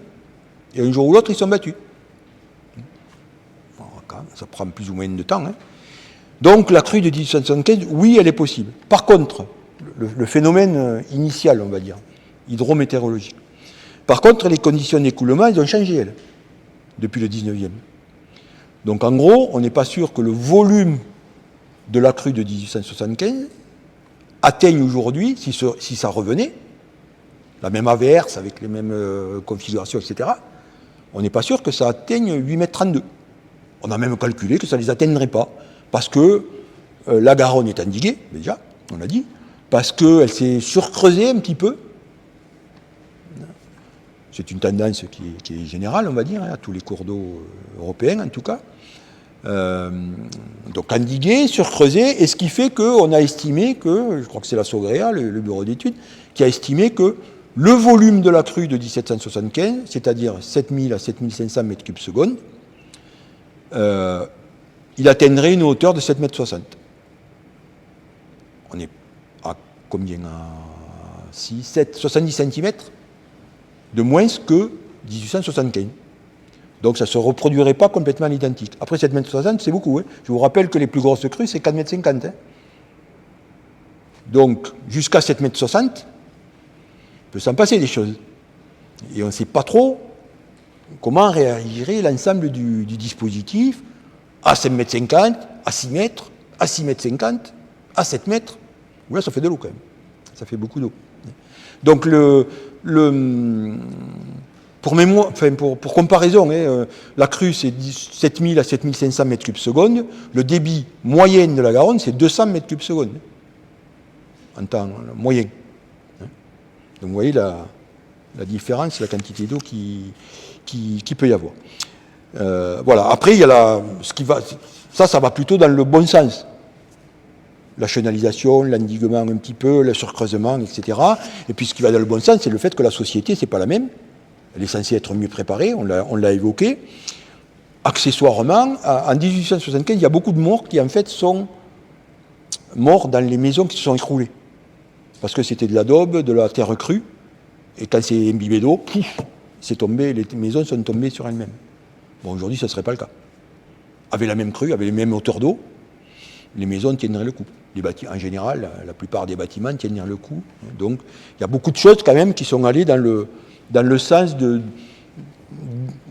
Et un jour ou l'autre, ils sont battus. Ça prend plus ou moins de temps. Donc la crue de 1875, oui, elle est possible. Par contre, le phénomène initial, on va dire, hydrométéorologique. Par contre, les conditions d'écoulement, elles ont changé, elles, depuis le 19e. Donc en gros, on n'est pas sûr que le volume de la crue de 1875 atteigne aujourd'hui, si ça revenait, la même averse, avec les mêmes configurations, etc., on n'est pas sûr que ça atteigne 8,32 m. On a même calculé que ça ne les atteindrait pas, parce que la Garonne est endiguée, déjà, on l'a dit, parce qu'elle s'est surcreusée un petit peu. C'est une tendance qui est générale, on va dire, à tous les cours d'eau européens, en tout cas. Donc endiguée, surcreusée, et ce qui fait qu'on a estimé que, je crois que c'est la SOGREA, le bureau d'études, qui a estimé que le volume de la crue de 1775, c'est-à-dire 7000 à 7500 m3/s, il atteindrait une hauteur de 7,60 m. On est à combien? À 6, 7, 70 cm de moins que 1875. Donc ça ne se reproduirait pas complètement à l'identique. Après 7,60 m, c'est beaucoup. Hein. Je vous rappelle que les plus grosses crues, c'est 4,50 m. Hein. Donc jusqu'à 7,60 m, il peut s'en passer des choses. Et on ne sait pas trop comment réagirait l'ensemble du dispositif à 7,50 m, à 6 mètres, à 6,50 m, à 7 mètres. Là, ça fait de l'eau quand même. Ça fait beaucoup d'eau. Donc pour comparaison, la crue c'est 7000 à 7500 m3/s. Le débit moyen de la Garonne c'est 200 m3/s. En temps moyen. Donc vous voyez la différence, la quantité d'eau qui peut y avoir. Voilà. Après, il y a ça va plutôt dans le bon sens. La chenalisation, l'endiguement un petit peu, le surcreusement, etc. Et puis ce qui va dans le bon sens, c'est le fait que la société, c'est pas la même. Elle est censée être mieux préparée, on l'a évoqué. Accessoirement, en 1875, il y a beaucoup de morts qui en fait sont morts dans les maisons qui se sont écroulées. Parce que c'était de l'adobe, de la terre crue, et quand c'est imbibé d'eau, c'est tombé, les maisons sont tombées sur elles-mêmes. Bon, aujourd'hui, ce ne serait pas le cas. Avec la même crue, avec les mêmes hauteurs d'eau, les maisons tiendraient le coup. En général, la plupart des bâtiments tiendraient le coup. Donc, il y a beaucoup de choses quand même qui sont allées dans le sens de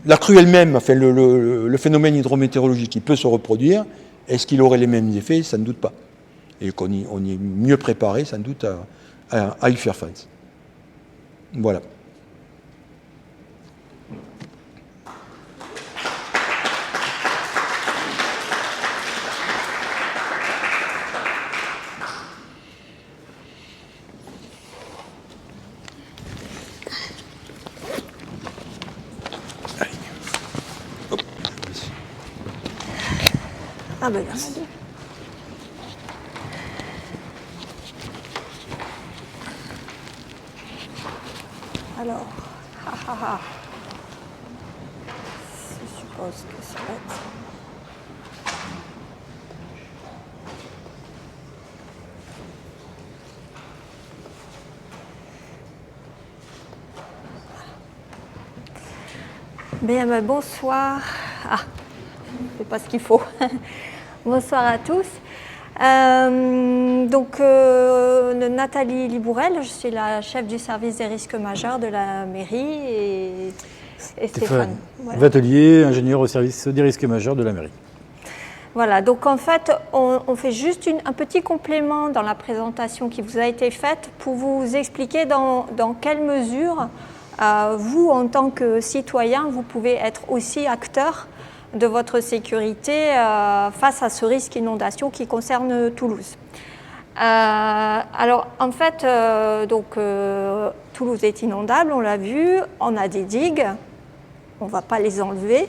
la crue elle-même, enfin, le phénomène hydrométéorologique qui peut se reproduire. Est-ce qu'il aurait les mêmes effets? Sans doute pas. Et qu'on est mieux préparé, sans doute, à y faire face. Voilà. Ah ben, il y en a deux. Alors, je suppose que ça va être... Bien, ben, bonsoir. Ah, c'est pas ce qu'il faut. Bonsoir à tous. Nathalie Libourel, je suis la chef du service des risques majeurs de la mairie et Stéphane. Voilà. Vatelier, ingénieur au service des risques majeurs de la mairie. Voilà, donc en fait, on fait juste un petit complément dans la présentation qui vous a été faite pour vous expliquer dans quelle mesure vous, en tant que citoyen, vous pouvez être aussi acteur de votre sécurité face à ce risque inondation qui concerne Toulouse. Alors en fait, Toulouse est inondable, on l'a vu, on a des digues, on ne va pas les enlever.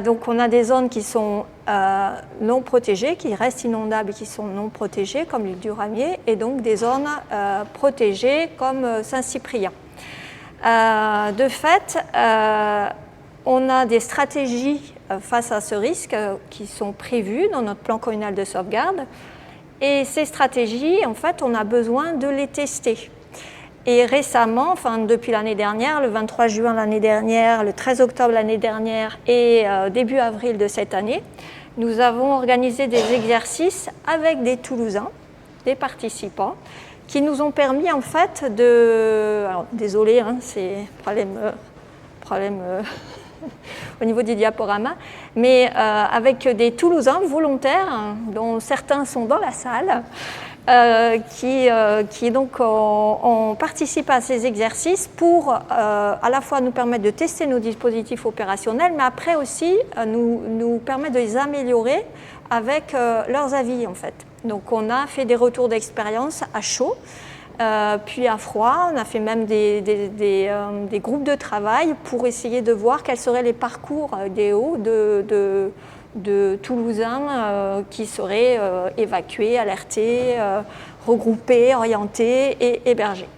Donc on a des zones qui sont non protégées, qui restent inondables et qui sont non protégées, comme l'île du Ramier, et donc des zones protégées comme Saint-Cyprien. De fait, on a des stratégies face à ce risque qui sont prévues dans notre plan communal de sauvegarde. Et ces stratégies, en fait, on a besoin de les tester. Et récemment, enfin depuis l'année dernière, le 23 juin l'année dernière, le 13 octobre l'année dernière et début avril de cette année, nous avons organisé des exercices avec des Toulousains, des participants, qui nous ont permis en fait de... Alors, désolé, hein, c'est problème au niveau des diaporamas, mais avec des Toulousains volontaires, dont certains sont dans la salle, donc, on participe à ces exercices pour à la fois nous permettre de tester nos dispositifs opérationnels, mais après aussi nous permettre de les améliorer avec leurs avis en fait. Donc on a fait des retours d'expérience à chaud, puis à froid, on a fait même des groupes de travail pour essayer de voir quels seraient les parcours idéaux de Toulousains qui seraient évacués, alertés, regroupés, orientés et hébergés.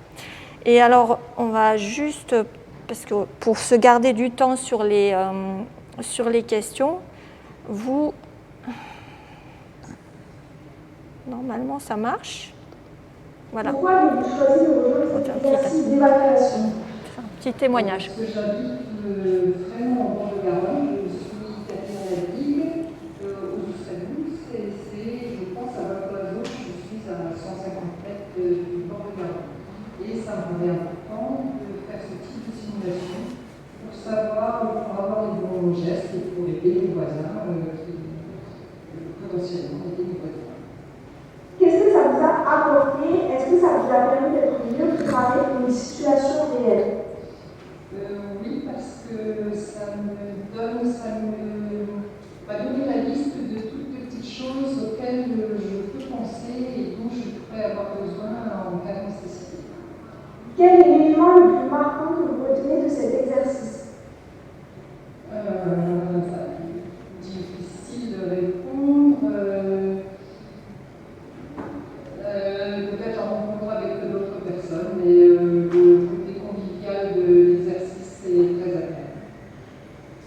Et alors, on va juste, parce que pour se garder du temps sur les questions, normalement ça marche. Voilà. Pourquoi avez-vous choisi de rejoindre cet exercice d'évacuation? Un petit témoignage. Parce que j'habite vraiment en bord de Garonne, je suis Catherine au Jussadouce, et c'est, je pense, à Val-d'Oiseau, je suis à 150 mètres du bord de Garonne. Et ça me paraît important de faire ce type de simulation pour savoir, pour avoir les bons gestes et pour aider les voisins qui potentiellement aider les voisins. Qu'est-ce que ça vous a apporté? Est-ce que ça vous a permis d'être mieux préparé pour une situation réelle? Oui, parce que ça m'a donné la liste de toutes petites choses auxquelles je peux penser et dont je pourrais avoir besoin en cas de nécessité. Quel est l'élément le plus marquant que vous retenez de cet exercice? Difficile de répondre. Peut-être en rencontre avec d'autres personnes, mais le côté convivial de l'exercice est très agréable.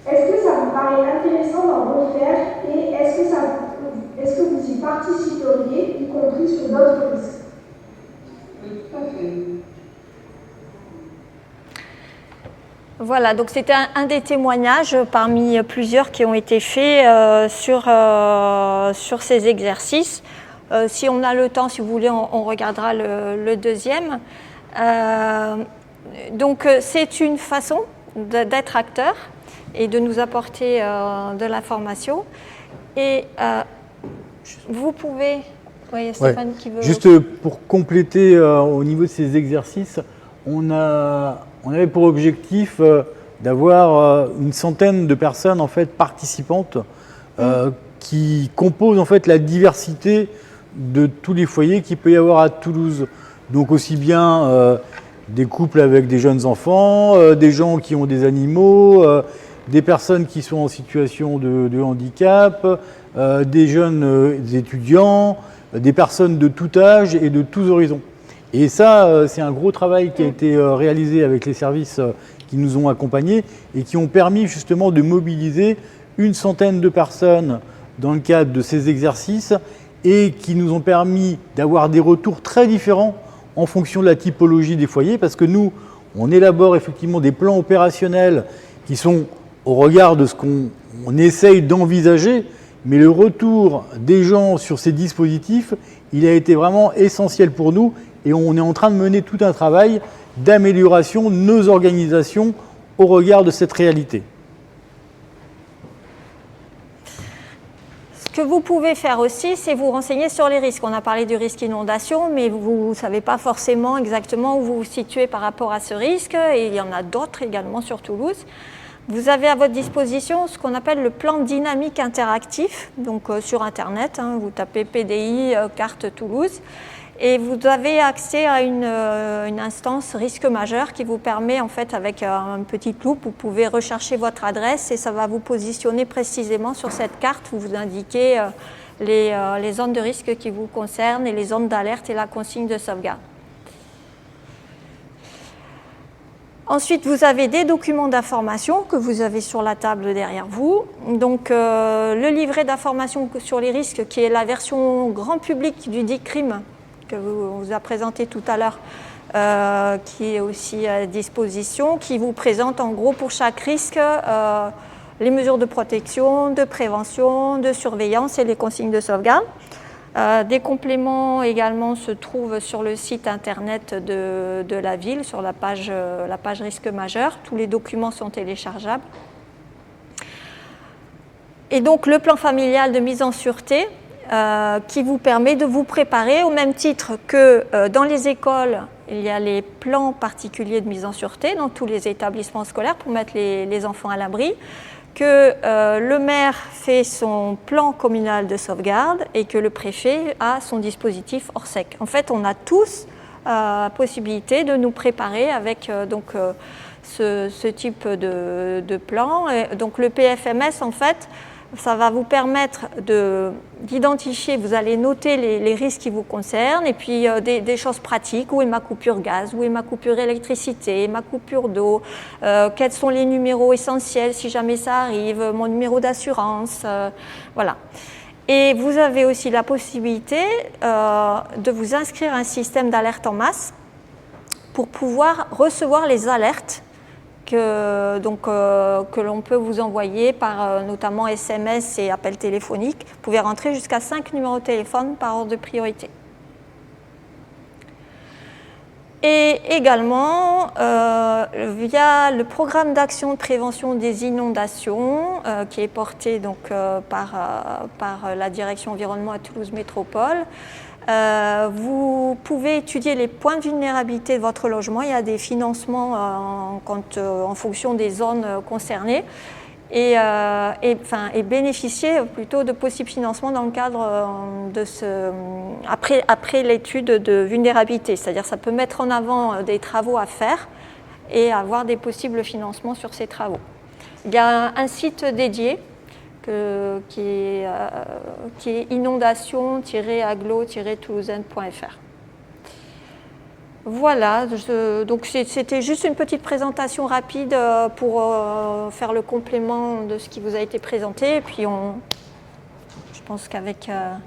Est-ce que ça vous paraît intéressant d'en refaire et est-ce que vous y participeriez, y compris sur d'autres risques? Oui, tout à fait. Voilà, donc c'était un des témoignages parmi plusieurs qui ont été faits sur ces exercices. Si on a le temps, si vous voulez, on regardera le deuxième. Donc c'est une façon d'être acteur et de nous apporter de l'information. Et vous pouvez... Oui, Stéphane qui veut... Juste pour compléter au niveau de ces exercices, on avait pour objectif d'avoir une centaine de personnes en fait, participantes qui composent en fait, la diversité de tous les foyers qu'il peut y avoir à Toulouse. Donc aussi bien des couples avec des jeunes enfants, des gens qui ont des animaux, des personnes qui sont en situation de handicap, des jeunes étudiants, des personnes de tout âge et de tous horizons. Et ça, c'est un gros travail qui a été réalisé avec les services qui nous ont accompagnés et qui ont permis justement de mobiliser une centaine de personnes dans le cadre de ces exercices et qui nous ont permis d'avoir des retours très différents en fonction de la typologie des foyers, parce que nous, on élabore effectivement des plans opérationnels qui sont au regard de ce qu'on essaye d'envisager, mais le retour des gens sur ces dispositifs, il a été vraiment essentiel pour nous et on est en train de mener tout un travail d'amélioration de nos organisations au regard de cette réalité. Ce que vous pouvez faire aussi, c'est vous renseigner sur les risques. On a parlé du risque inondation, mais vous ne savez pas forcément exactement où vous vous situez par rapport à ce risque, et il y en a d'autres également sur Toulouse. Vous avez à votre disposition ce qu'on appelle le plan dynamique interactif, donc sur Internet, vous tapez PDI carte Toulouse, et vous avez accès à une instance risque majeur qui vous permet, en fait, avec une petite loupe, vous pouvez rechercher votre adresse et ça va vous positionner précisément sur cette carte où vous indiquez les zones de risque qui vous concernent et les zones d'alerte et la consigne de sauvegarde. Ensuite, vous avez des documents d'information que vous avez sur la table derrière vous. Donc, le livret d'information sur les risques, qui est la version grand public du DICRIM, que vous a présenté tout à l'heure, qui est aussi à disposition, qui vous présente en gros pour chaque risque les mesures de protection, de prévention, de surveillance et les consignes de sauvegarde. Des compléments également se trouvent sur le site internet de la ville, sur la page risque majeur. Tous les documents sont téléchargeables. Et donc le plan familial de mise en sûreté, qui vous permet de vous préparer au même titre que dans les écoles, il y a les plans particuliers de mise en sûreté dans tous les établissements scolaires pour mettre les enfants à l'abri, que le maire fait son plan communal de sauvegarde et que le préfet a son dispositif Orsec. En fait, on a tous possibilité de nous préparer avec ce type de plan. Et donc le PFMS, en fait, ça va vous permettre d'identifier, vous allez noter les risques qui vous concernent et puis des choses pratiques, où est ma coupure gaz, où est ma coupure électricité, ma coupure d'eau, quels sont les numéros essentiels si jamais ça arrive, mon numéro d'assurance, voilà. Et vous avez aussi la possibilité de vous inscrire à un système d'alerte en masse pour pouvoir recevoir les alertes que l'on peut vous envoyer par notamment SMS et appels téléphoniques. Vous pouvez rentrer jusqu'à 5 numéros de téléphone par ordre de priorité. Et également, via le programme d'action de prévention des inondations qui est porté par la direction environnement à Toulouse Métropole, vous pouvez étudier les points de vulnérabilité de votre logement. Il y a des financements en fonction des zones concernées et bénéficier plutôt de possibles financements dans le cadre après l'étude de vulnérabilité. C'est-à-dire ça peut mettre en avant des travaux à faire et avoir des possibles financements sur ces travaux. Il y a un site dédié qui est inondation-aglo-toulousaine.fr. Voilà, donc c'était juste une petite présentation rapide pour faire le complément de ce qui vous a été présenté. Et puis je pense qu'avec M.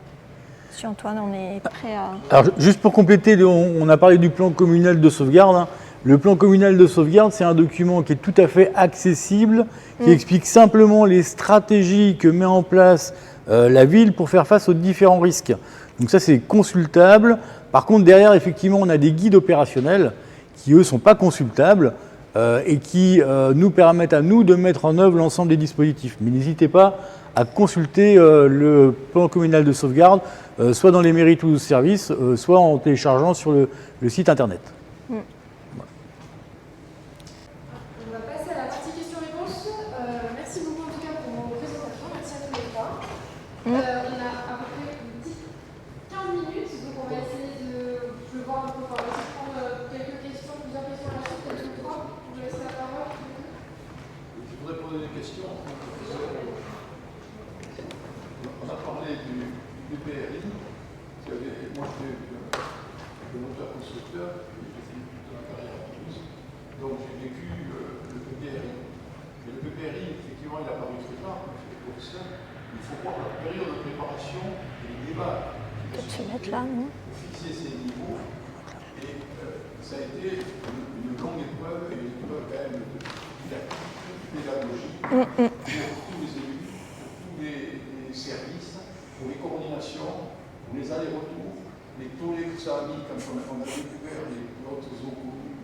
Antoine, on est prêt à... Alors juste pour compléter, on a parlé du plan communal de sauvegarde, hein. Le plan communal de sauvegarde, c'est un document qui est tout à fait accessible, qui explique simplement les stratégies que met en place la ville pour faire face aux différents risques. Donc ça, c'est consultable. Par contre, derrière, effectivement, on a des guides opérationnels qui, eux, ne sont pas consultables et qui nous permettent à nous de mettre en œuvre l'ensemble des dispositifs. Mais n'hésitez pas à consulter le plan communal de sauvegarde, soit dans les mairies Toulouse Services, soit en téléchargeant sur le site internet. On va passer à la partie questions-réponses. Merci beaucoup en tout cas pour vos présentations. Merci à tous les trois. On a à peu près 15 minutes, donc on va essayer je vais voir un peu, on va essayer de prendre quelques questions, plusieurs questions à la suite, peut-être trois. Je vous laisse la parole. Je voudrais poser des questions. On a parlé du PRI. Moi, j'étais moteur constructeur. Donc j'ai vécu le PPRI. Et le PPRI, effectivement, il a paru très tard, comme professeur. Il faut voir la période de préparation et les débats pour fixer ces niveaux. Et ça a été une longue épreuve, et une épreuve quand même de pédagogie pour tous les élus, pour tous les services, pour les coordinations, pour les allers-retours, les tollés que ça a mis quand on a découvert les hautes eaux communes.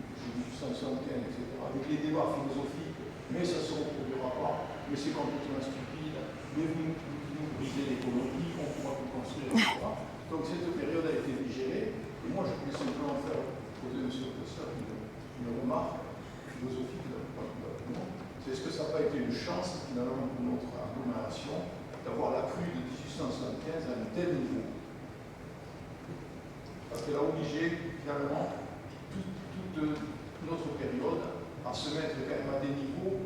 1875, etc., avec les débats philosophiques, mais ça ne se reproduira pas, mais c'est complètement stupide, mais vous brisez l'économie, on ne pourra plus construire, etc. Donc cette période a été digérée, et moi je voulais simplement poser à M. le professeur une remarque philosophique. C'est est-ce que ça n'a pas été une chance, finalement, pour notre agglomération, d'avoir la crue de 1875 à un tel niveau? Parce qu'elle a obligé, finalement, toute notre période à se mettre quand même à des niveaux,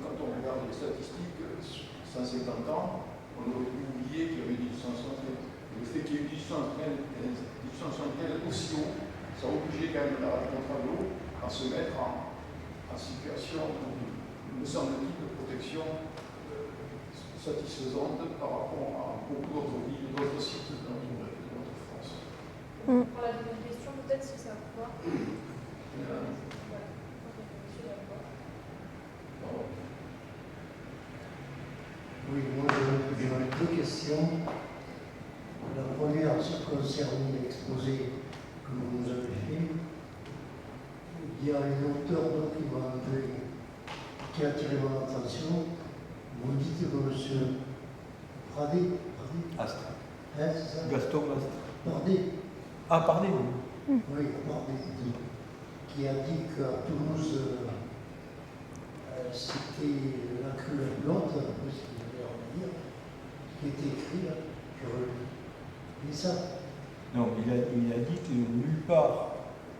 quand on regarde les statistiques, 150 ans, on aurait pu oublier qu'il y avait 1875. Le fait qu'il y ait eu 1875 aussi haut, ça a obligé quand même notre aglo à se mettre en situation, me semble-t-il, de protection satisfaisante par rapport à beaucoup d'autres villes, d'autres sites de notre France. Pour la deuxième question, peut-être si ça va pouvoir. Oui, moi j'aurais deux questions. La première, ça concerne l'exposé que vous nous avez fait. Il y a une auteure documentaire qui a attiré mon attention. Vous dites que M. Bardet. Ah, pardon. Oui, Bardet, qui a dit qu'à Toulouse, c'était la crue implante, un peu ce qu'il voulait en dire, qui était écrit là, j'ai relu. Et ça. Non, il a dit que nulle part,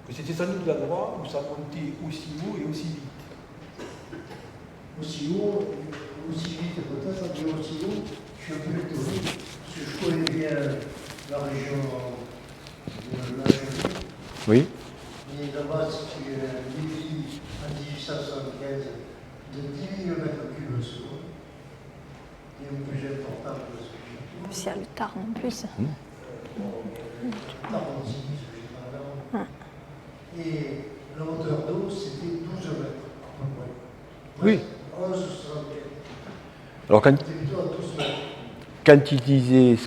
que c'était sans doute l'endroit où ça montait aussi haut et aussi vite. Aussi haut, aussi vite peut-être, mais aussi haut, je suis un peu étonné, parce que je connais bien la région de la Chaudière. Oui. Et là-bas, c'était un débit en 1875 de 10 000 m3 au seconde, bien plus important que ce que j'ai S'il y a le Tarn en plus. Et la hauteur d'eau, c'était 12 mètres. Oui. 11 ou 75. Alors C'était plutôt à 12 mètres.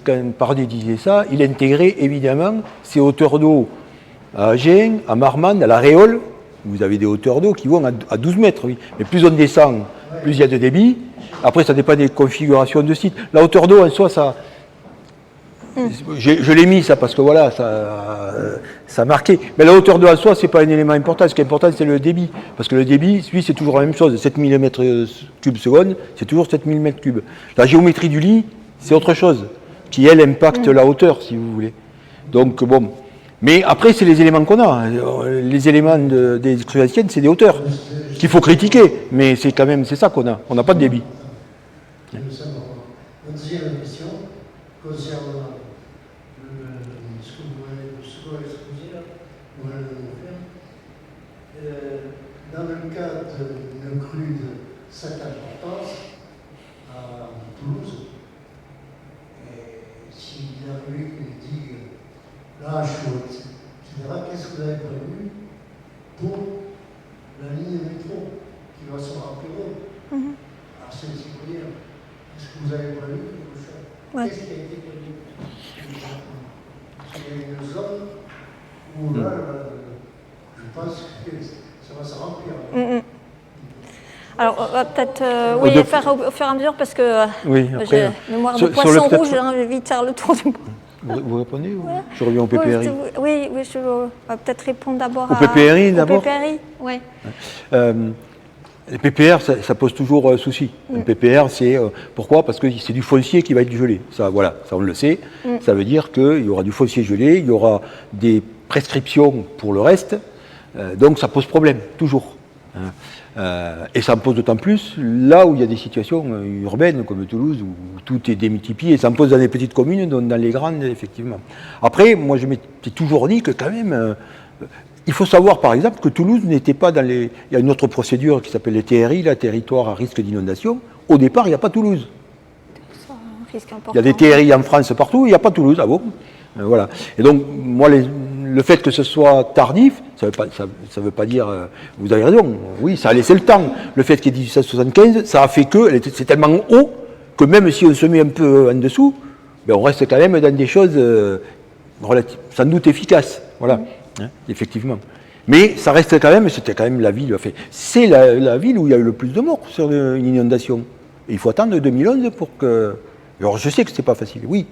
quand Bardet disait ça, il intégrait évidemment ces hauteurs d'eau à Agen, à Marmande, à la Réole. Vous avez des hauteurs d'eau qui vont à 12 mètres, oui. Mais plus on descend, plus il y a de débit. Après, ça dépend des configurations de site. La hauteur d'eau, en soi, ça... Je l'ai mis, ça, parce que voilà, ça marquait. Mais la hauteur d'eau en soi, ce n'est pas un élément important. Ce qui est important, c'est le débit. Parce que le débit, lui, c'est toujours la même chose. 7000 m3 seconde, c'est toujours 7000 m3. La géométrie du lit, c'est autre chose, qui, elle, impacte la hauteur, si vous voulez. Donc, bon... Mais après, c'est les éléments qu'on a. Les éléments des crues anciennes, c'est des hauteurs qu'il faut critiquer. Mais c'est quand même, c'est ça qu'on a. On n'a pas de débit. La deuxième question concerne ce que vous avez exposé là, vous allez nous faire. Dans le cas d'une crue de cette importance à Toulouse, s'il arrivait qu'une digue là chaude, etc., qu'est-ce que vous avez prévu pour la ligne de métro qui va se remplir à Saint-Cyprien? Est-ce que vous avez prévu quelque chose? Ouais. Qu'est-ce qui a été prévu? Il y a une zone où là, je pense que ça va se remplir. Alors, on va peut-être faire au fur et à mesure parce que Oui, après, j'ai mémoire de sur le poisson peut-être- rouge, j'ai envie de faire le tour du monde. Vous répondez ou je reviens au PPRI? Oui, je vais peut-être répondre d'abord Au PPRI, d'abord. Au PPRI, oui. Les PPR, ça pose toujours souci. Un PPR, c'est pourquoi? Parce que c'est du foncier qui va être gelé. Ça, voilà, ça on le sait. Ça veut dire qu'il y aura du foncier gelé, il y aura des prescriptions pour le reste. Donc ça pose problème, toujours. Et ça me pose d'autant plus là où il y a des situations urbaines comme Toulouse où tout est démultiplié. Et ça me pose dans les petites communes, dans les grandes, effectivement. Après, moi je m'étais toujours dit que quand même... il faut savoir, par exemple, que Toulouse n'était pas dans les... Il y a une autre procédure qui s'appelle les TRI, la territoire à risque d'inondation. Au départ, il n'y a pas Toulouse. C'est un risque important. Il y a des TRI en France partout, il n'y a pas Toulouse. Ah bon? Voilà. Et donc, moi, le fait que ce soit tardif, ça ne veut pas dire... vous avez raison, oui, ça a laissé le temps. Le fait qu'il y ait 1875, ça a fait que c'est tellement haut que même si on se met un peu en dessous, ben on reste quand même dans des choses sans doute efficaces. Voilà. Hein, effectivement. Mais ça reste quand même, c'était quand même la ville, enfin, c'est la ville où il y a eu le plus de morts sur une inondation. Et il faut attendre 2011 pour que... Alors je sais que c'est pas facile, oui,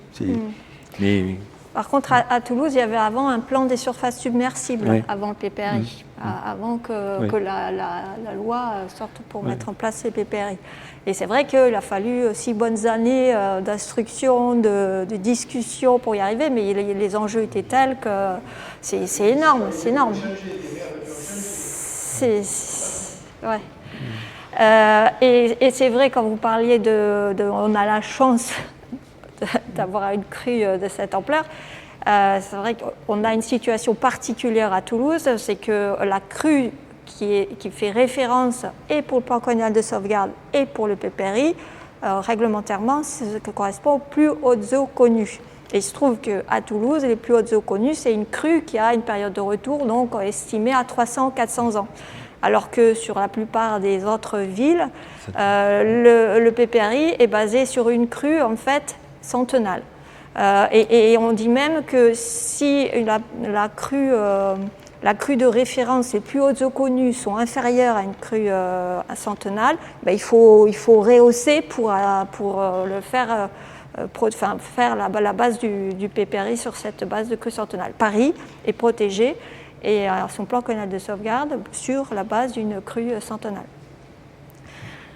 mais... Par contre, à Toulouse, il y avait avant un plan des surfaces submersibles, Oui. avant le PPRI, avant que la loi sorte pour mettre en place ces PPRI. Et c'est vrai qu'il a fallu 6 bonnes années d'instruction, de discussion pour y arriver, mais les enjeux étaient tels que c'est énorme, c'est énorme. Ouais. Et c'est vrai, quand vous parliez on a la chance d'avoir une crue de cette ampleur. C'est vrai qu'on a une situation particulière à Toulouse, c'est que la crue qui fait référence et pour le plan communal de sauvegarde et pour le PPRI, réglementairement, c'est ce qui correspond aux plus hautes eaux connues. Et il se trouve qu'à Toulouse, les plus hautes eaux connues, c'est une crue qui a une période de retour donc estimée à 300-400 ans. Alors que sur la plupart des autres villes, le PPRI est basé sur une crue en fait centenale. Et on dit même que si la crue de référence, les plus hautes eaux connues sont inférieures à une crue centenale, ben il faut rehausser pour le faire faire la base du PPRI sur cette base de crue centenale. Paris est protégé et a son plan canal de sauvegarde sur la base d'une crue centenale.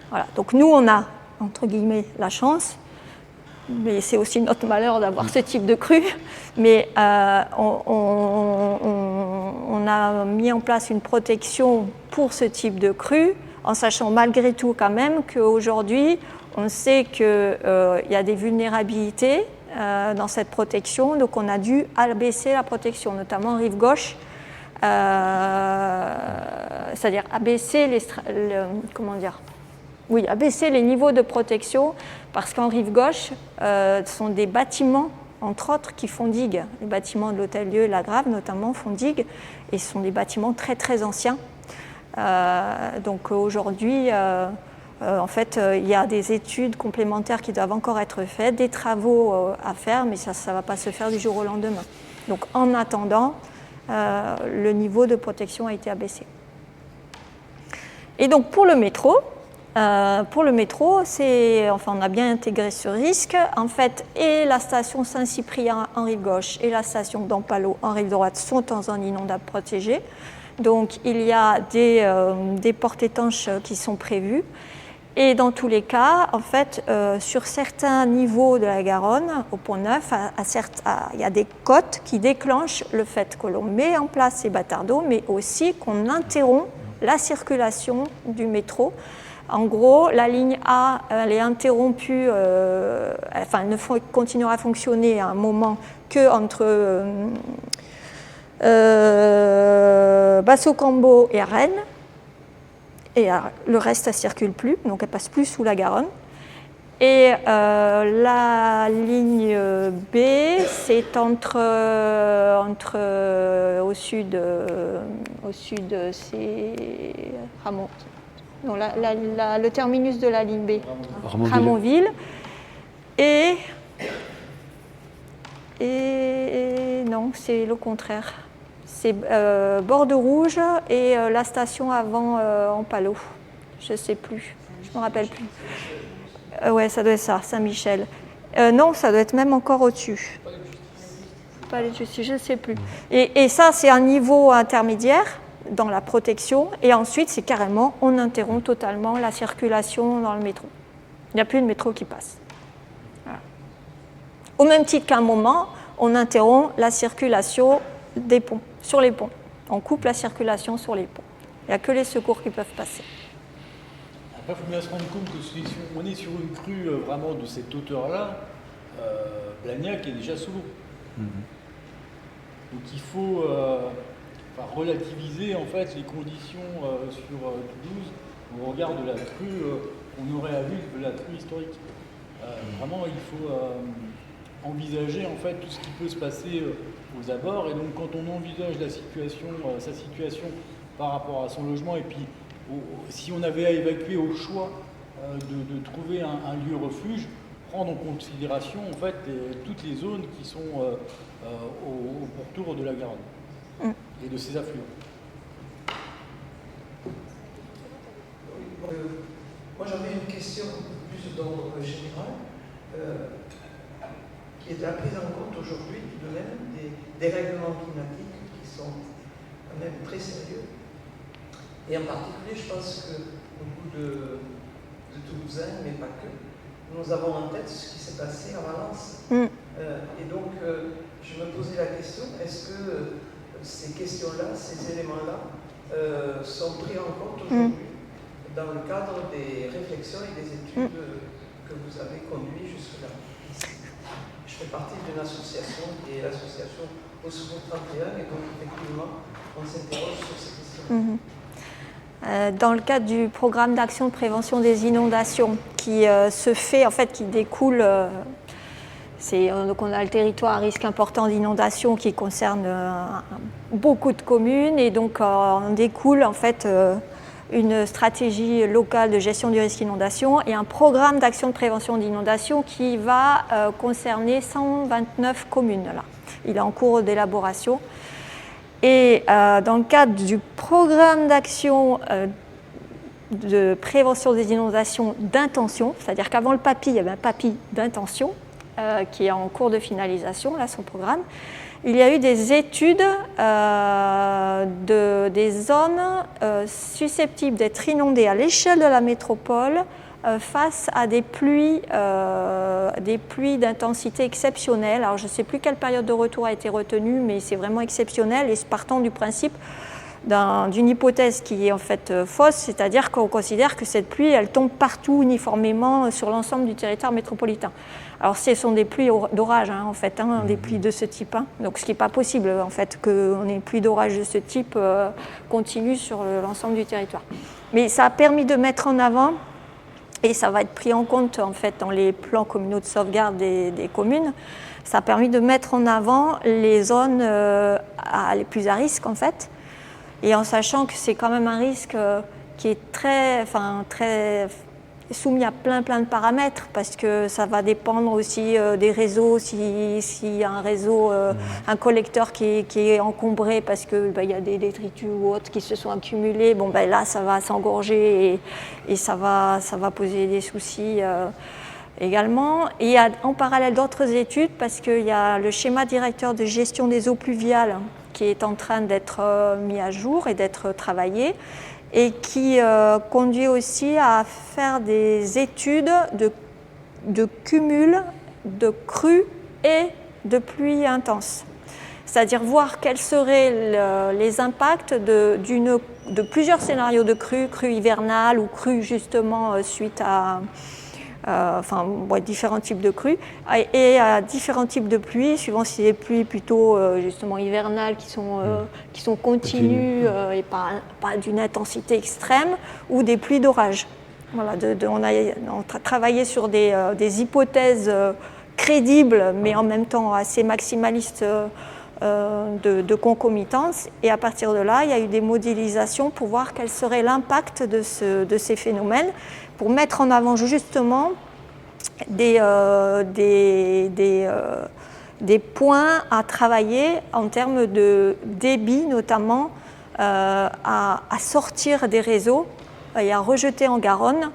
Voilà. Donc nous, on a, entre guillemets, la chance, mais c'est aussi notre malheur d'avoir ce type de crue, mais on a mis en place une protection pour ce type de crue, en sachant malgré tout quand même qu'aujourd'hui, on sait qu'il y a des vulnérabilités dans cette protection, donc on a dû abaisser la protection, notamment en rive gauche, c'est-à-dire abaisser abaisser les niveaux de protection, parce qu'en rive gauche, ce sont des bâtiments, entre autres, qui font digue. Les bâtiments de l'Hôtel-Dieu et la Grave, notamment, font digue, et ce sont des bâtiments très, très anciens. Donc aujourd'hui, en fait, il y a des études complémentaires qui doivent encore être faites, des travaux à faire, mais ça ne va pas se faire du jour au lendemain. Donc en attendant, le niveau de protection a été abaissé. Et donc pour le métro, on a bien intégré ce risque. En fait, et la station Saint-Cyprien en rive gauche et la station d'Ampalo en rive droite sont en zone inondable protégée. Donc il y a des portes étanches qui sont prévues. Et dans tous les cas, en fait, sur certains niveaux de la Garonne, au Pont-Neuf, il y a des côtes qui déclenchent le fait que l'on met en place ces bâtards d'eau, mais aussi qu'on interrompt la circulation du métro. En gros, la ligne A, elle est interrompue, elle ne continuera à fonctionner à un moment qu'entre Basso-Cambo et Rennes. Et le reste, ça ne circule plus, donc elle ne passe plus sous la Garonne. Et la ligne B, c'est au sud, c'est Ramon. Non, le terminus de la ligne B, Ramonville. Et non, c'est le contraire. C'est Bordeaux-Rouge et la station avant Ampalo. Je ne sais plus, je ne me rappelle plus. Ouais, ça doit être ça, Saint-Michel. Non, ça doit être même encore au-dessus. Pas les Justices, je ne sais plus. Et ça, c'est un niveau intermédiaire dans la protection. Et ensuite, c'est carrément, on interrompt totalement la circulation dans le métro. Il n'y a plus de métro qui passe. Voilà. Au même titre qu'à un moment, on interrompt la circulation des ponts, sur les ponts. On coupe la circulation sur les ponts. Il n'y a que les secours qui peuvent passer. Après, il faut bien se rendre compte que si on est sur une crue vraiment de cette hauteur-là, Blagnac est déjà sous l'eau. Donc il faut relativiser en fait les conditions sur Toulouse au regard de la crue qu'on aurait à vue de la crue historique. Vraiment, il faut envisager en fait tout ce qui peut se passer aux abords, et donc quand on envisage sa situation par rapport à son logement, et puis si on avait à évacuer au choix de trouver un lieu refuge, prendre en considération en fait toutes les zones qui sont au pourtour de la Garonne et de ses affluents. Moi j'avais une question plus d'ordre général. Qui est à prise en compte aujourd'hui tout de même des dérèglements climatiques qui sont quand même très sérieux. Et en particulier, je pense que beaucoup de Toulousains, mais pas que, nous avons en tête ce qui s'est passé à Valence. Et donc, je me posais la question, est-ce que ces questions-là, ces éléments-là, sont pris en compte aujourd'hui dans le cadre des réflexions et des études que vous avez conduites jusque-là? Je fais partie d'une association qui est l'association Au Secours 31, et donc effectivement, on s'interroge sur ces questions. Dans le cadre du programme d'action de prévention des inondations qui se fait, en fait, qui découle, donc on a le territoire à risque important d'inondation qui concerne beaucoup de communes, et donc on découle en fait une stratégie locale de gestion du risque inondation et un programme d'action de prévention d'inondation qui va concerner 129 communes. Là. Il est en cours d'élaboration. Et dans le cadre du programme d'action de prévention des inondations d'intention, c'est-à-dire qu'avant le PAPI, il y avait un PAPI d'intention, qui est en cours de finalisation, là, son programme, il y a eu des études des zones susceptibles d'être inondées à l'échelle de la métropole face à des pluies d'intensité exceptionnelle. Alors je ne sais plus quelle période de retour a été retenue, mais c'est vraiment exceptionnel et partant du principe d'une hypothèse qui est en fait fausse, c'est-à-dire qu'on considère que cette pluie, elle tombe partout uniformément sur l'ensemble du territoire métropolitain. Alors ce sont des pluies d'orage, en fait, des pluies de ce type. Donc ce qui n'est pas possible, en fait, qu'on ait une pluie d'orage de ce type continue sur l'ensemble du territoire. Mais ça a permis de mettre en avant, et ça va être pris en compte, en fait, dans les plans communaux de sauvegarde des communes, ça a permis de mettre en avant les zones les plus à risque, en fait, et en sachant que c'est quand même un risque qui est très soumis à plein de paramètres, parce que ça va dépendre aussi des réseaux, s'il y a un réseau, un collecteur qui est encombré parce qu'il y a des détritus ou autres qui se sont accumulés, là ça va s'engorger et ça va poser des soucis également. Et il y a en parallèle d'autres études, parce qu'il y a le schéma directeur de gestion des eaux pluviales qui est en train d'être mis à jour et d'être travaillé, et qui conduit aussi à faire des études de cumul de crues et de pluies intenses. C'est-à-dire voir quels seraient les impacts de plusieurs scénarios de crues hivernales ou crues justement suite à différents types de crues et à différents types de pluies, suivant si les pluies plutôt justement hivernales qui sont continues et pas d'une intensité extrême, ou des pluies d'orage. Voilà, on a travaillé sur des hypothèses crédibles, mais en même temps assez maximalistes de concomitance, et à partir de là, il y a eu des modélisations pour voir quel serait l'impact de ces phénomènes, pour mettre en avant justement des points à travailler en termes de débit, notamment à sortir des réseaux et à rejeter en Garonne.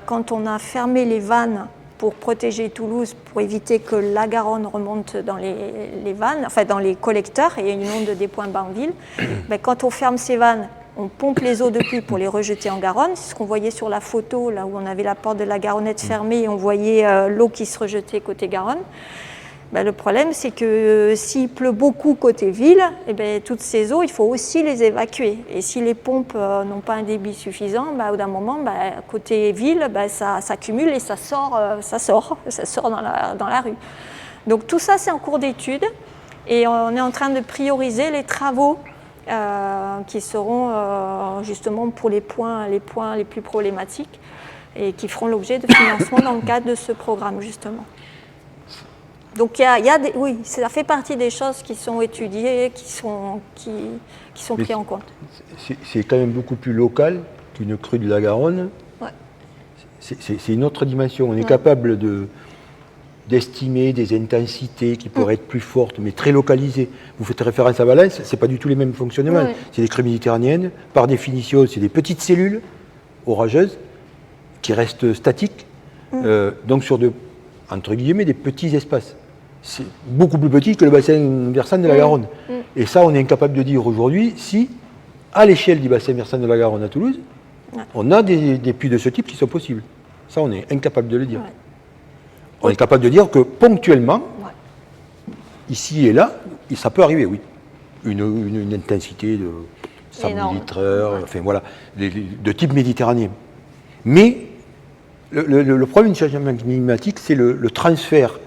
Quand on a fermé les vannes pour protéger Toulouse, pour éviter que la Garonne remonte dans les vannes, enfin dans les collecteurs, et une onde des points bas en ville, quand on ferme ces vannes, on pompe les eaux de pluie pour les rejeter en Garonne. C'est ce qu'on voyait sur la photo, là où on avait la porte de la Garonnette fermée et on voyait l'eau qui se rejetait côté Garonne. Le problème, c'est que s'il pleut beaucoup côté ville, toutes ces eaux, il faut aussi les évacuer. Et si les pompes n'ont pas un débit suffisant, au bout d'un moment, côté ville, ça s'accumule et ça sort dans la rue. Donc tout ça, c'est en cours d'étude. Et on est en train de prioriser les travaux qui seront justement pour les points les plus problématiques et qui feront l'objet de financement dans le cadre de ce programme, justement. Donc oui, ça fait partie des choses qui sont étudiées, qui sont prises en compte. C'est quand même beaucoup plus local qu'une crue de la Garonne. Ouais. C'est une autre dimension. On est capable d'estimer des intensités qui pourraient être plus fortes, mais très localisées. Vous faites référence à Valence, ce n'est pas du tout les mêmes fonctionnements. Ouais. C'est des crues méditerranéennes. Par définition, c'est des petites cellules orageuses qui restent statiques, donc sur entre guillemets, des petits espaces. C'est beaucoup plus petit que le bassin versant de la Garonne. Et ça, on est incapable de dire aujourd'hui si, à l'échelle du bassin versant de la Garonne à Toulouse, on a des puits de ce type qui sont possibles. Ça, on est incapable de le dire. Ouais. On est capable de dire que ponctuellement, ici et là, ça peut arriver, oui. Une intensité de 100 millilitres/heure, enfin voilà, de type méditerranéen. Mais le problème du changement climatique, c'est le transfert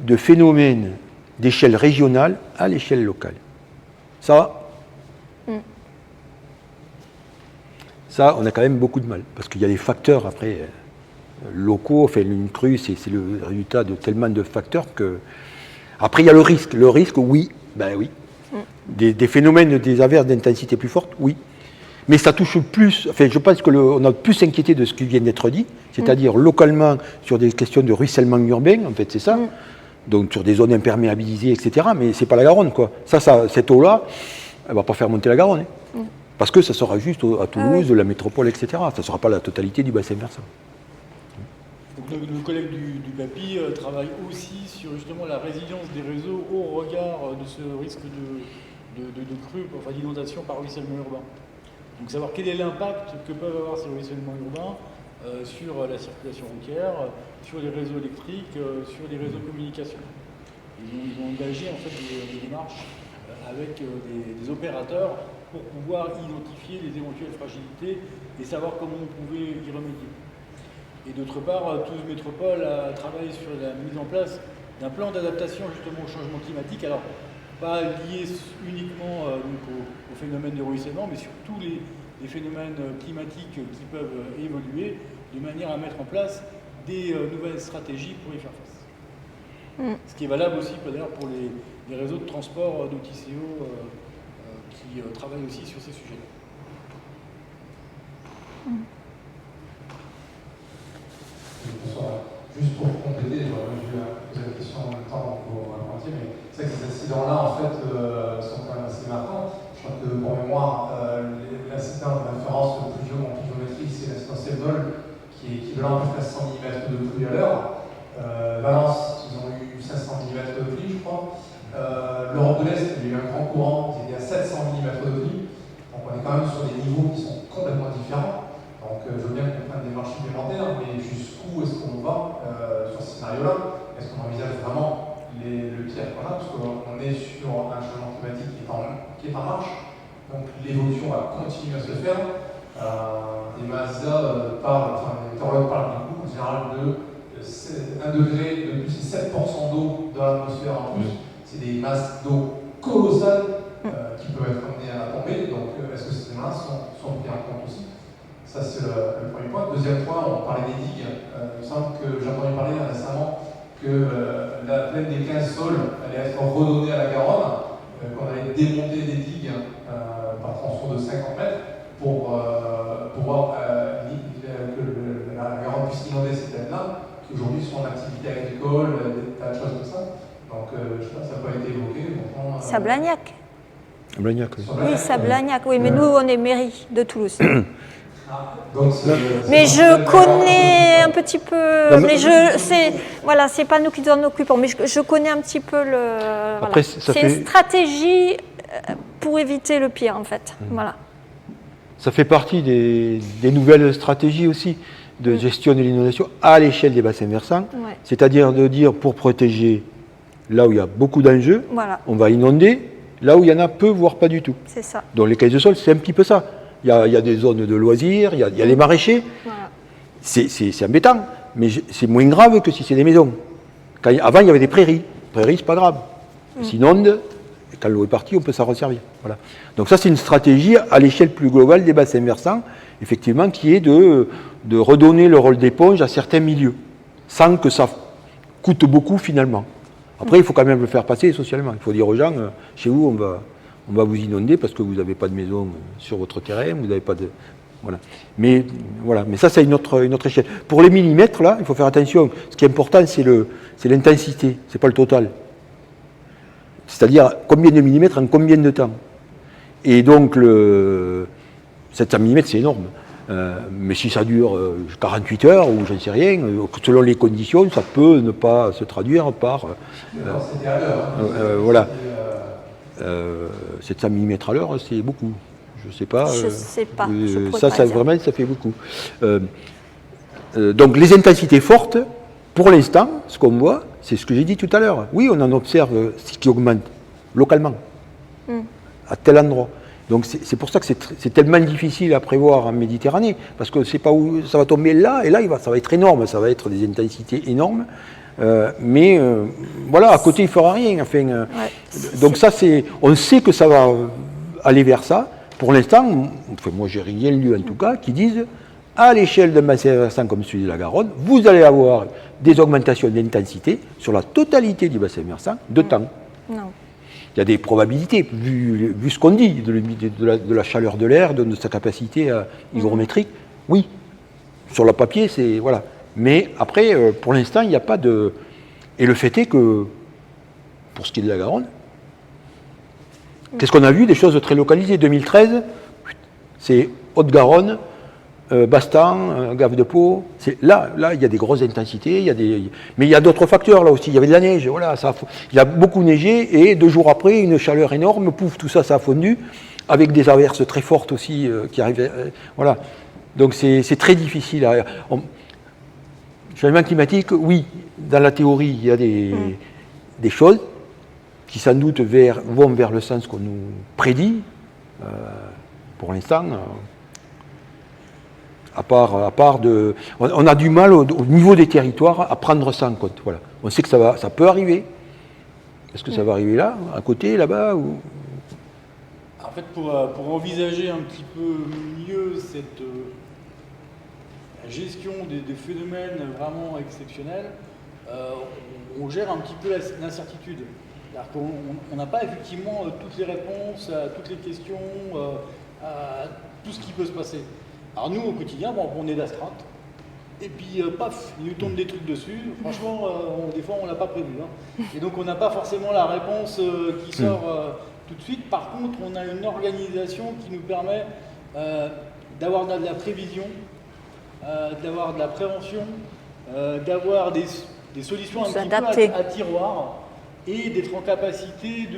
de phénomènes d'échelle régionale à l'échelle locale. Ça, on a quand même beaucoup de mal, parce qu'il y a des facteurs après locaux. Enfin, une crue, c'est le résultat de tellement de facteurs que. Après, il y a le risque. Le risque, oui, oui. Des phénomènes, des averses d'intensité plus forte, oui. Mais ça touche plus, enfin je pense qu'on a plus s'inquiéter de ce qui vient d'être dit, c'est-à-dire localement sur des questions de ruissellement urbain, en fait c'est ça, donc sur des zones imperméabilisées, etc. Mais c'est pas la Garonne, quoi. Cette eau-là, elle va pas faire monter la Garonne, parce que ça sera juste à Toulouse, la métropole, etc. Ça ne sera pas la totalité du bassin versant. nos collègues du PAPI travaillent aussi sur justement la résilience des réseaux au regard de ce risque de crue, enfin d'inondation par ruissellement urbain. Donc savoir quel est l'impact que peuvent avoir ces ruissellements urbains sur la circulation routière, sur les réseaux électriques, sur les réseaux de communication. Ils ont engagé en fait des démarches avec des opérateurs pour pouvoir identifier les éventuelles fragilités et savoir comment on pouvait y remédier. Et d'autre part, Toulouse Métropole a travaillé sur la mise en place d'un plan d'adaptation justement au changement climatique. Alors, pas lié uniquement au phénomène de ruissellement, mais sur tous les phénomènes climatiques qui peuvent évoluer, de manière à mettre en place des nouvelles stratégies pour y faire face. Ce qui est valable aussi d'ailleurs pour les réseaux de transport d'OTCO qui travaillent aussi sur ces sujets-là. Bonsoir. Juste pour compléter, j'aurais dû poser la question en même temps pour répondre, mais c'est vrai que ces accidents-là, en fait, sont quand même assez marquants. Je crois que, pour mémoire, l'incident de référence le plus vieux en pluviométrie, c'est l'incident Seldol, qui est équivalent à peu près 100 mm de pluie à l'heure. Valence, ils ont eu 500 mm de pluie, je crois. L'Europe de l'Est, il y a eu un grand courant, ils étaient à 700 mm de pluie. Donc on est quand même sur des niveaux qui sont complètement différents. Donc je veux bien qu'on prenne des marches supplémentaires, mais jusqu'où est-ce qu'on va sur ce scénario-là? Est-ce qu'on envisage vraiment le pire qu'on a? Parce qu'on est sur un changement climatique qui est en marche. Donc l'évolution va continuer à se faire. Les MASA les météorologues parlent du coup en général de 1 degré de plus, c'est 7% d'eau dans l'atmosphère en plus. C'est des masses d'eau colossales qui peuvent être amenées à tomber. Donc est-ce que ces éléments-là sont pris en compte aussi? Ça, c'est le premier point. Deuxième point, on parlait des digues. Il me semble que j'ai entendu parler récemment que la plaine des 15 sols allait être redonnée à la Garonne, qu'on allait démonter des digues par tronçon de 50 mètres pour pouvoir que la Garonne puisse inonder ces plaines-là, qui aujourd'hui sont en activité agricole, des tas de choses comme ça. Donc, je sais pas, ça n'a pas été évoqué. Sablagnac. Sablagnac, oui. Oui, Sablagnac, oui, mais nous, on est mairie de Toulouse. Donc, mais je connais un petit peu, mais c'est pas nous qui nous en occupons, mais je connais un petit peu Après, c'est une stratégie pour éviter le pire en fait. Voilà. Ça fait partie des nouvelles stratégies aussi de gestion de l'inondation à l'échelle des bassins versants, c'est-à-dire de dire pour protéger là où il y a beaucoup d'enjeux, on va inonder là où il y en a peu, voire pas du tout. C'est ça. Donc les caisses de sol, c'est un petit peu ça. Il y a des zones de loisirs, il y a les maraîchers. Voilà. C'est embêtant, mais c'est moins grave que si c'est des maisons. Avant, il y avait des prairies. Prairies, c'est pas grave. Elles s'inondent, et quand l'eau est partie, on peut s'en resservir. Voilà. Donc ça, c'est une stratégie à l'échelle plus globale des bassins versants, effectivement, qui est de redonner le rôle d'éponge à certains milieux, sans que ça coûte beaucoup finalement. Après, il faut quand même le faire passer socialement. Il faut dire aux gens, chez vous, on va vous inonder parce que vous n'avez pas de maison sur votre terrain, vous n'avez pas de... Voilà. Mais ça, c'est une autre échelle. Pour les millimètres, là, il faut faire attention. Ce qui est important, c'est l'intensité, c'est pas le total. C'est-à-dire combien de millimètres en combien de temps. Et donc, 700 mm, c'est énorme. Mais si ça dure 48 heures ou j'en sais rien, selon les conditions, ça peut ne pas se traduire par... c'était à l'heure. Voilà. 700 mm à l'heure, c'est beaucoup. Je ne sais pas. Je ne sais pas. Ça vraiment, ça fait beaucoup. Donc les intensités fortes, pour l'instant, ce qu'on voit, c'est ce que j'ai dit tout à l'heure. Oui, on en observe ce qui augmente localement, à tel endroit. Donc c'est pour ça que c'est tellement difficile à prévoir en Méditerranée, parce que c'est pas où ça va tomber là, et là ça va être énorme, ça va être des intensités énormes. Mais voilà, à côté il ne fera rien. Enfin, donc ça, on sait que ça va aller vers ça. Pour l'instant, moi j'ai rien lu en tout cas, qui disent à l'échelle d'un bassin versant comme celui de la Garonne, vous allez avoir des augmentations d'intensité sur la totalité du bassin versant de temps. Non. Il y a des probabilités, vu ce qu'on dit, de la chaleur de l'air, de sa capacité hygrométrique. Oui, sur le papier, c'est... Voilà. Mais après, pour l'instant, il n'y a pas de... Et le fait est que, pour ce qui est de la Garonne, qu'est-ce qu'on a vu? Des choses très localisées. 2013, c'est Haute-Garonne, Bastan, Gave de Pau. Là, il y a des grosses intensités, mais il y a d'autres facteurs là aussi. Il y avait de la neige, voilà, il a beaucoup neigé et 2 jours après, une chaleur énorme, pouf, tout ça, ça a fondu, avec des averses très fortes aussi qui arrivaient. Voilà. Donc c'est très difficile. Changement climatique, oui, dans la théorie, il y a des choses qui sans doute vont vers le sens qu'on nous prédit. Pour l'instant, on a du mal au niveau des territoires à prendre ça en compte. Voilà. On sait que ça peut arriver. Est-ce que ça va arriver là, à côté, là-bas ou... En fait, pour envisager un petit peu mieux cette gestion des phénomènes vraiment exceptionnels, on gère un petit peu l'incertitude. C'est-à-dire qu'on n'a pas effectivement toutes les réponses à toutes les questions, à tout ce qui peut se passer. Alors nous, au quotidien, on est d'astreinte, et puis paf, il nous tombe des trucs dessus. Franchement, des fois, on ne l'a pas prévu. Hein. Et donc, on n'a pas forcément la réponse qui sort tout de suite. Par contre, on a une organisation qui nous permet d'avoir de la prévision, d'avoir de la prévention, d'avoir des solutions un petit peu à tiroir, et d'être en capacité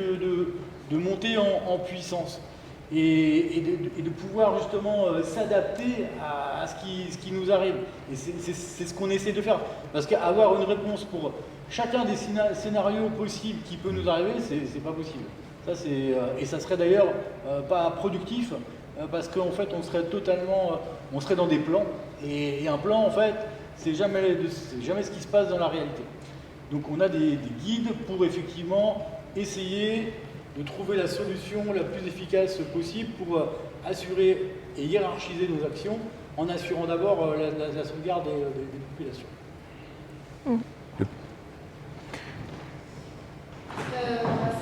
de monter en puissance et de pouvoir justement s'adapter à ce qui nous arrive. Et c'est ce qu'on essaie de faire. Parce qu'avoir une réponse pour chacun des scénarios possibles qui peut nous arriver, c'est pas possible. Et ça serait d'ailleurs pas productif, parce qu'en fait on serait dans des plans, et un plan en fait c'est jamais ce qui se passe dans la réalité. Donc on a des guides pour effectivement essayer de trouver la solution la plus efficace possible pour assurer et hiérarchiser nos actions en assurant d'abord la sauvegarde des populations. On va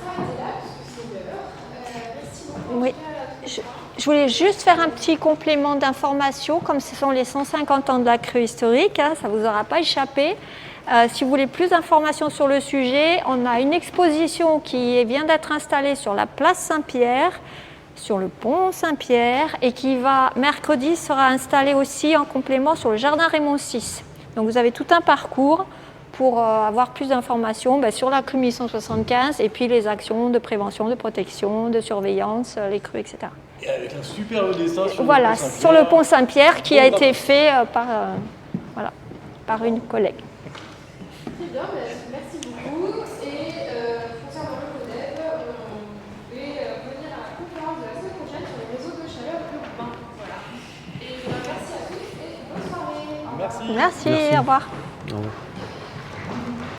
s'arrêter là, puisque c'est l'heure. Merci beaucoup. Oui. Je voulais juste faire un petit complément d'information, comme ce sont les 150 ans de la crue historique, hein, ça ne vous aura pas échappé. Si vous voulez plus d'informations sur le sujet, on a une exposition qui vient d'être installée sur la place Saint-Pierre, sur le pont Saint-Pierre, et qui mercredi sera installée aussi en complément sur le jardin Raymond VI. Donc vous avez tout un parcours pour avoir plus d'informations sur la crue 1175 et puis les actions de prévention, de protection, de surveillance, les crues, etc. Et avec un superbe dessin sur le pont Saint-Pierre qui a été fait par une collègue. Très bien, merci beaucoup. Et concernant le CODEB, on vais venir à la conférence de la semaine prochaine sur les réseaux de chaleur urbains. Voilà. Et merci à tous et bonne soirée. Merci. Merci. Au revoir. Au revoir.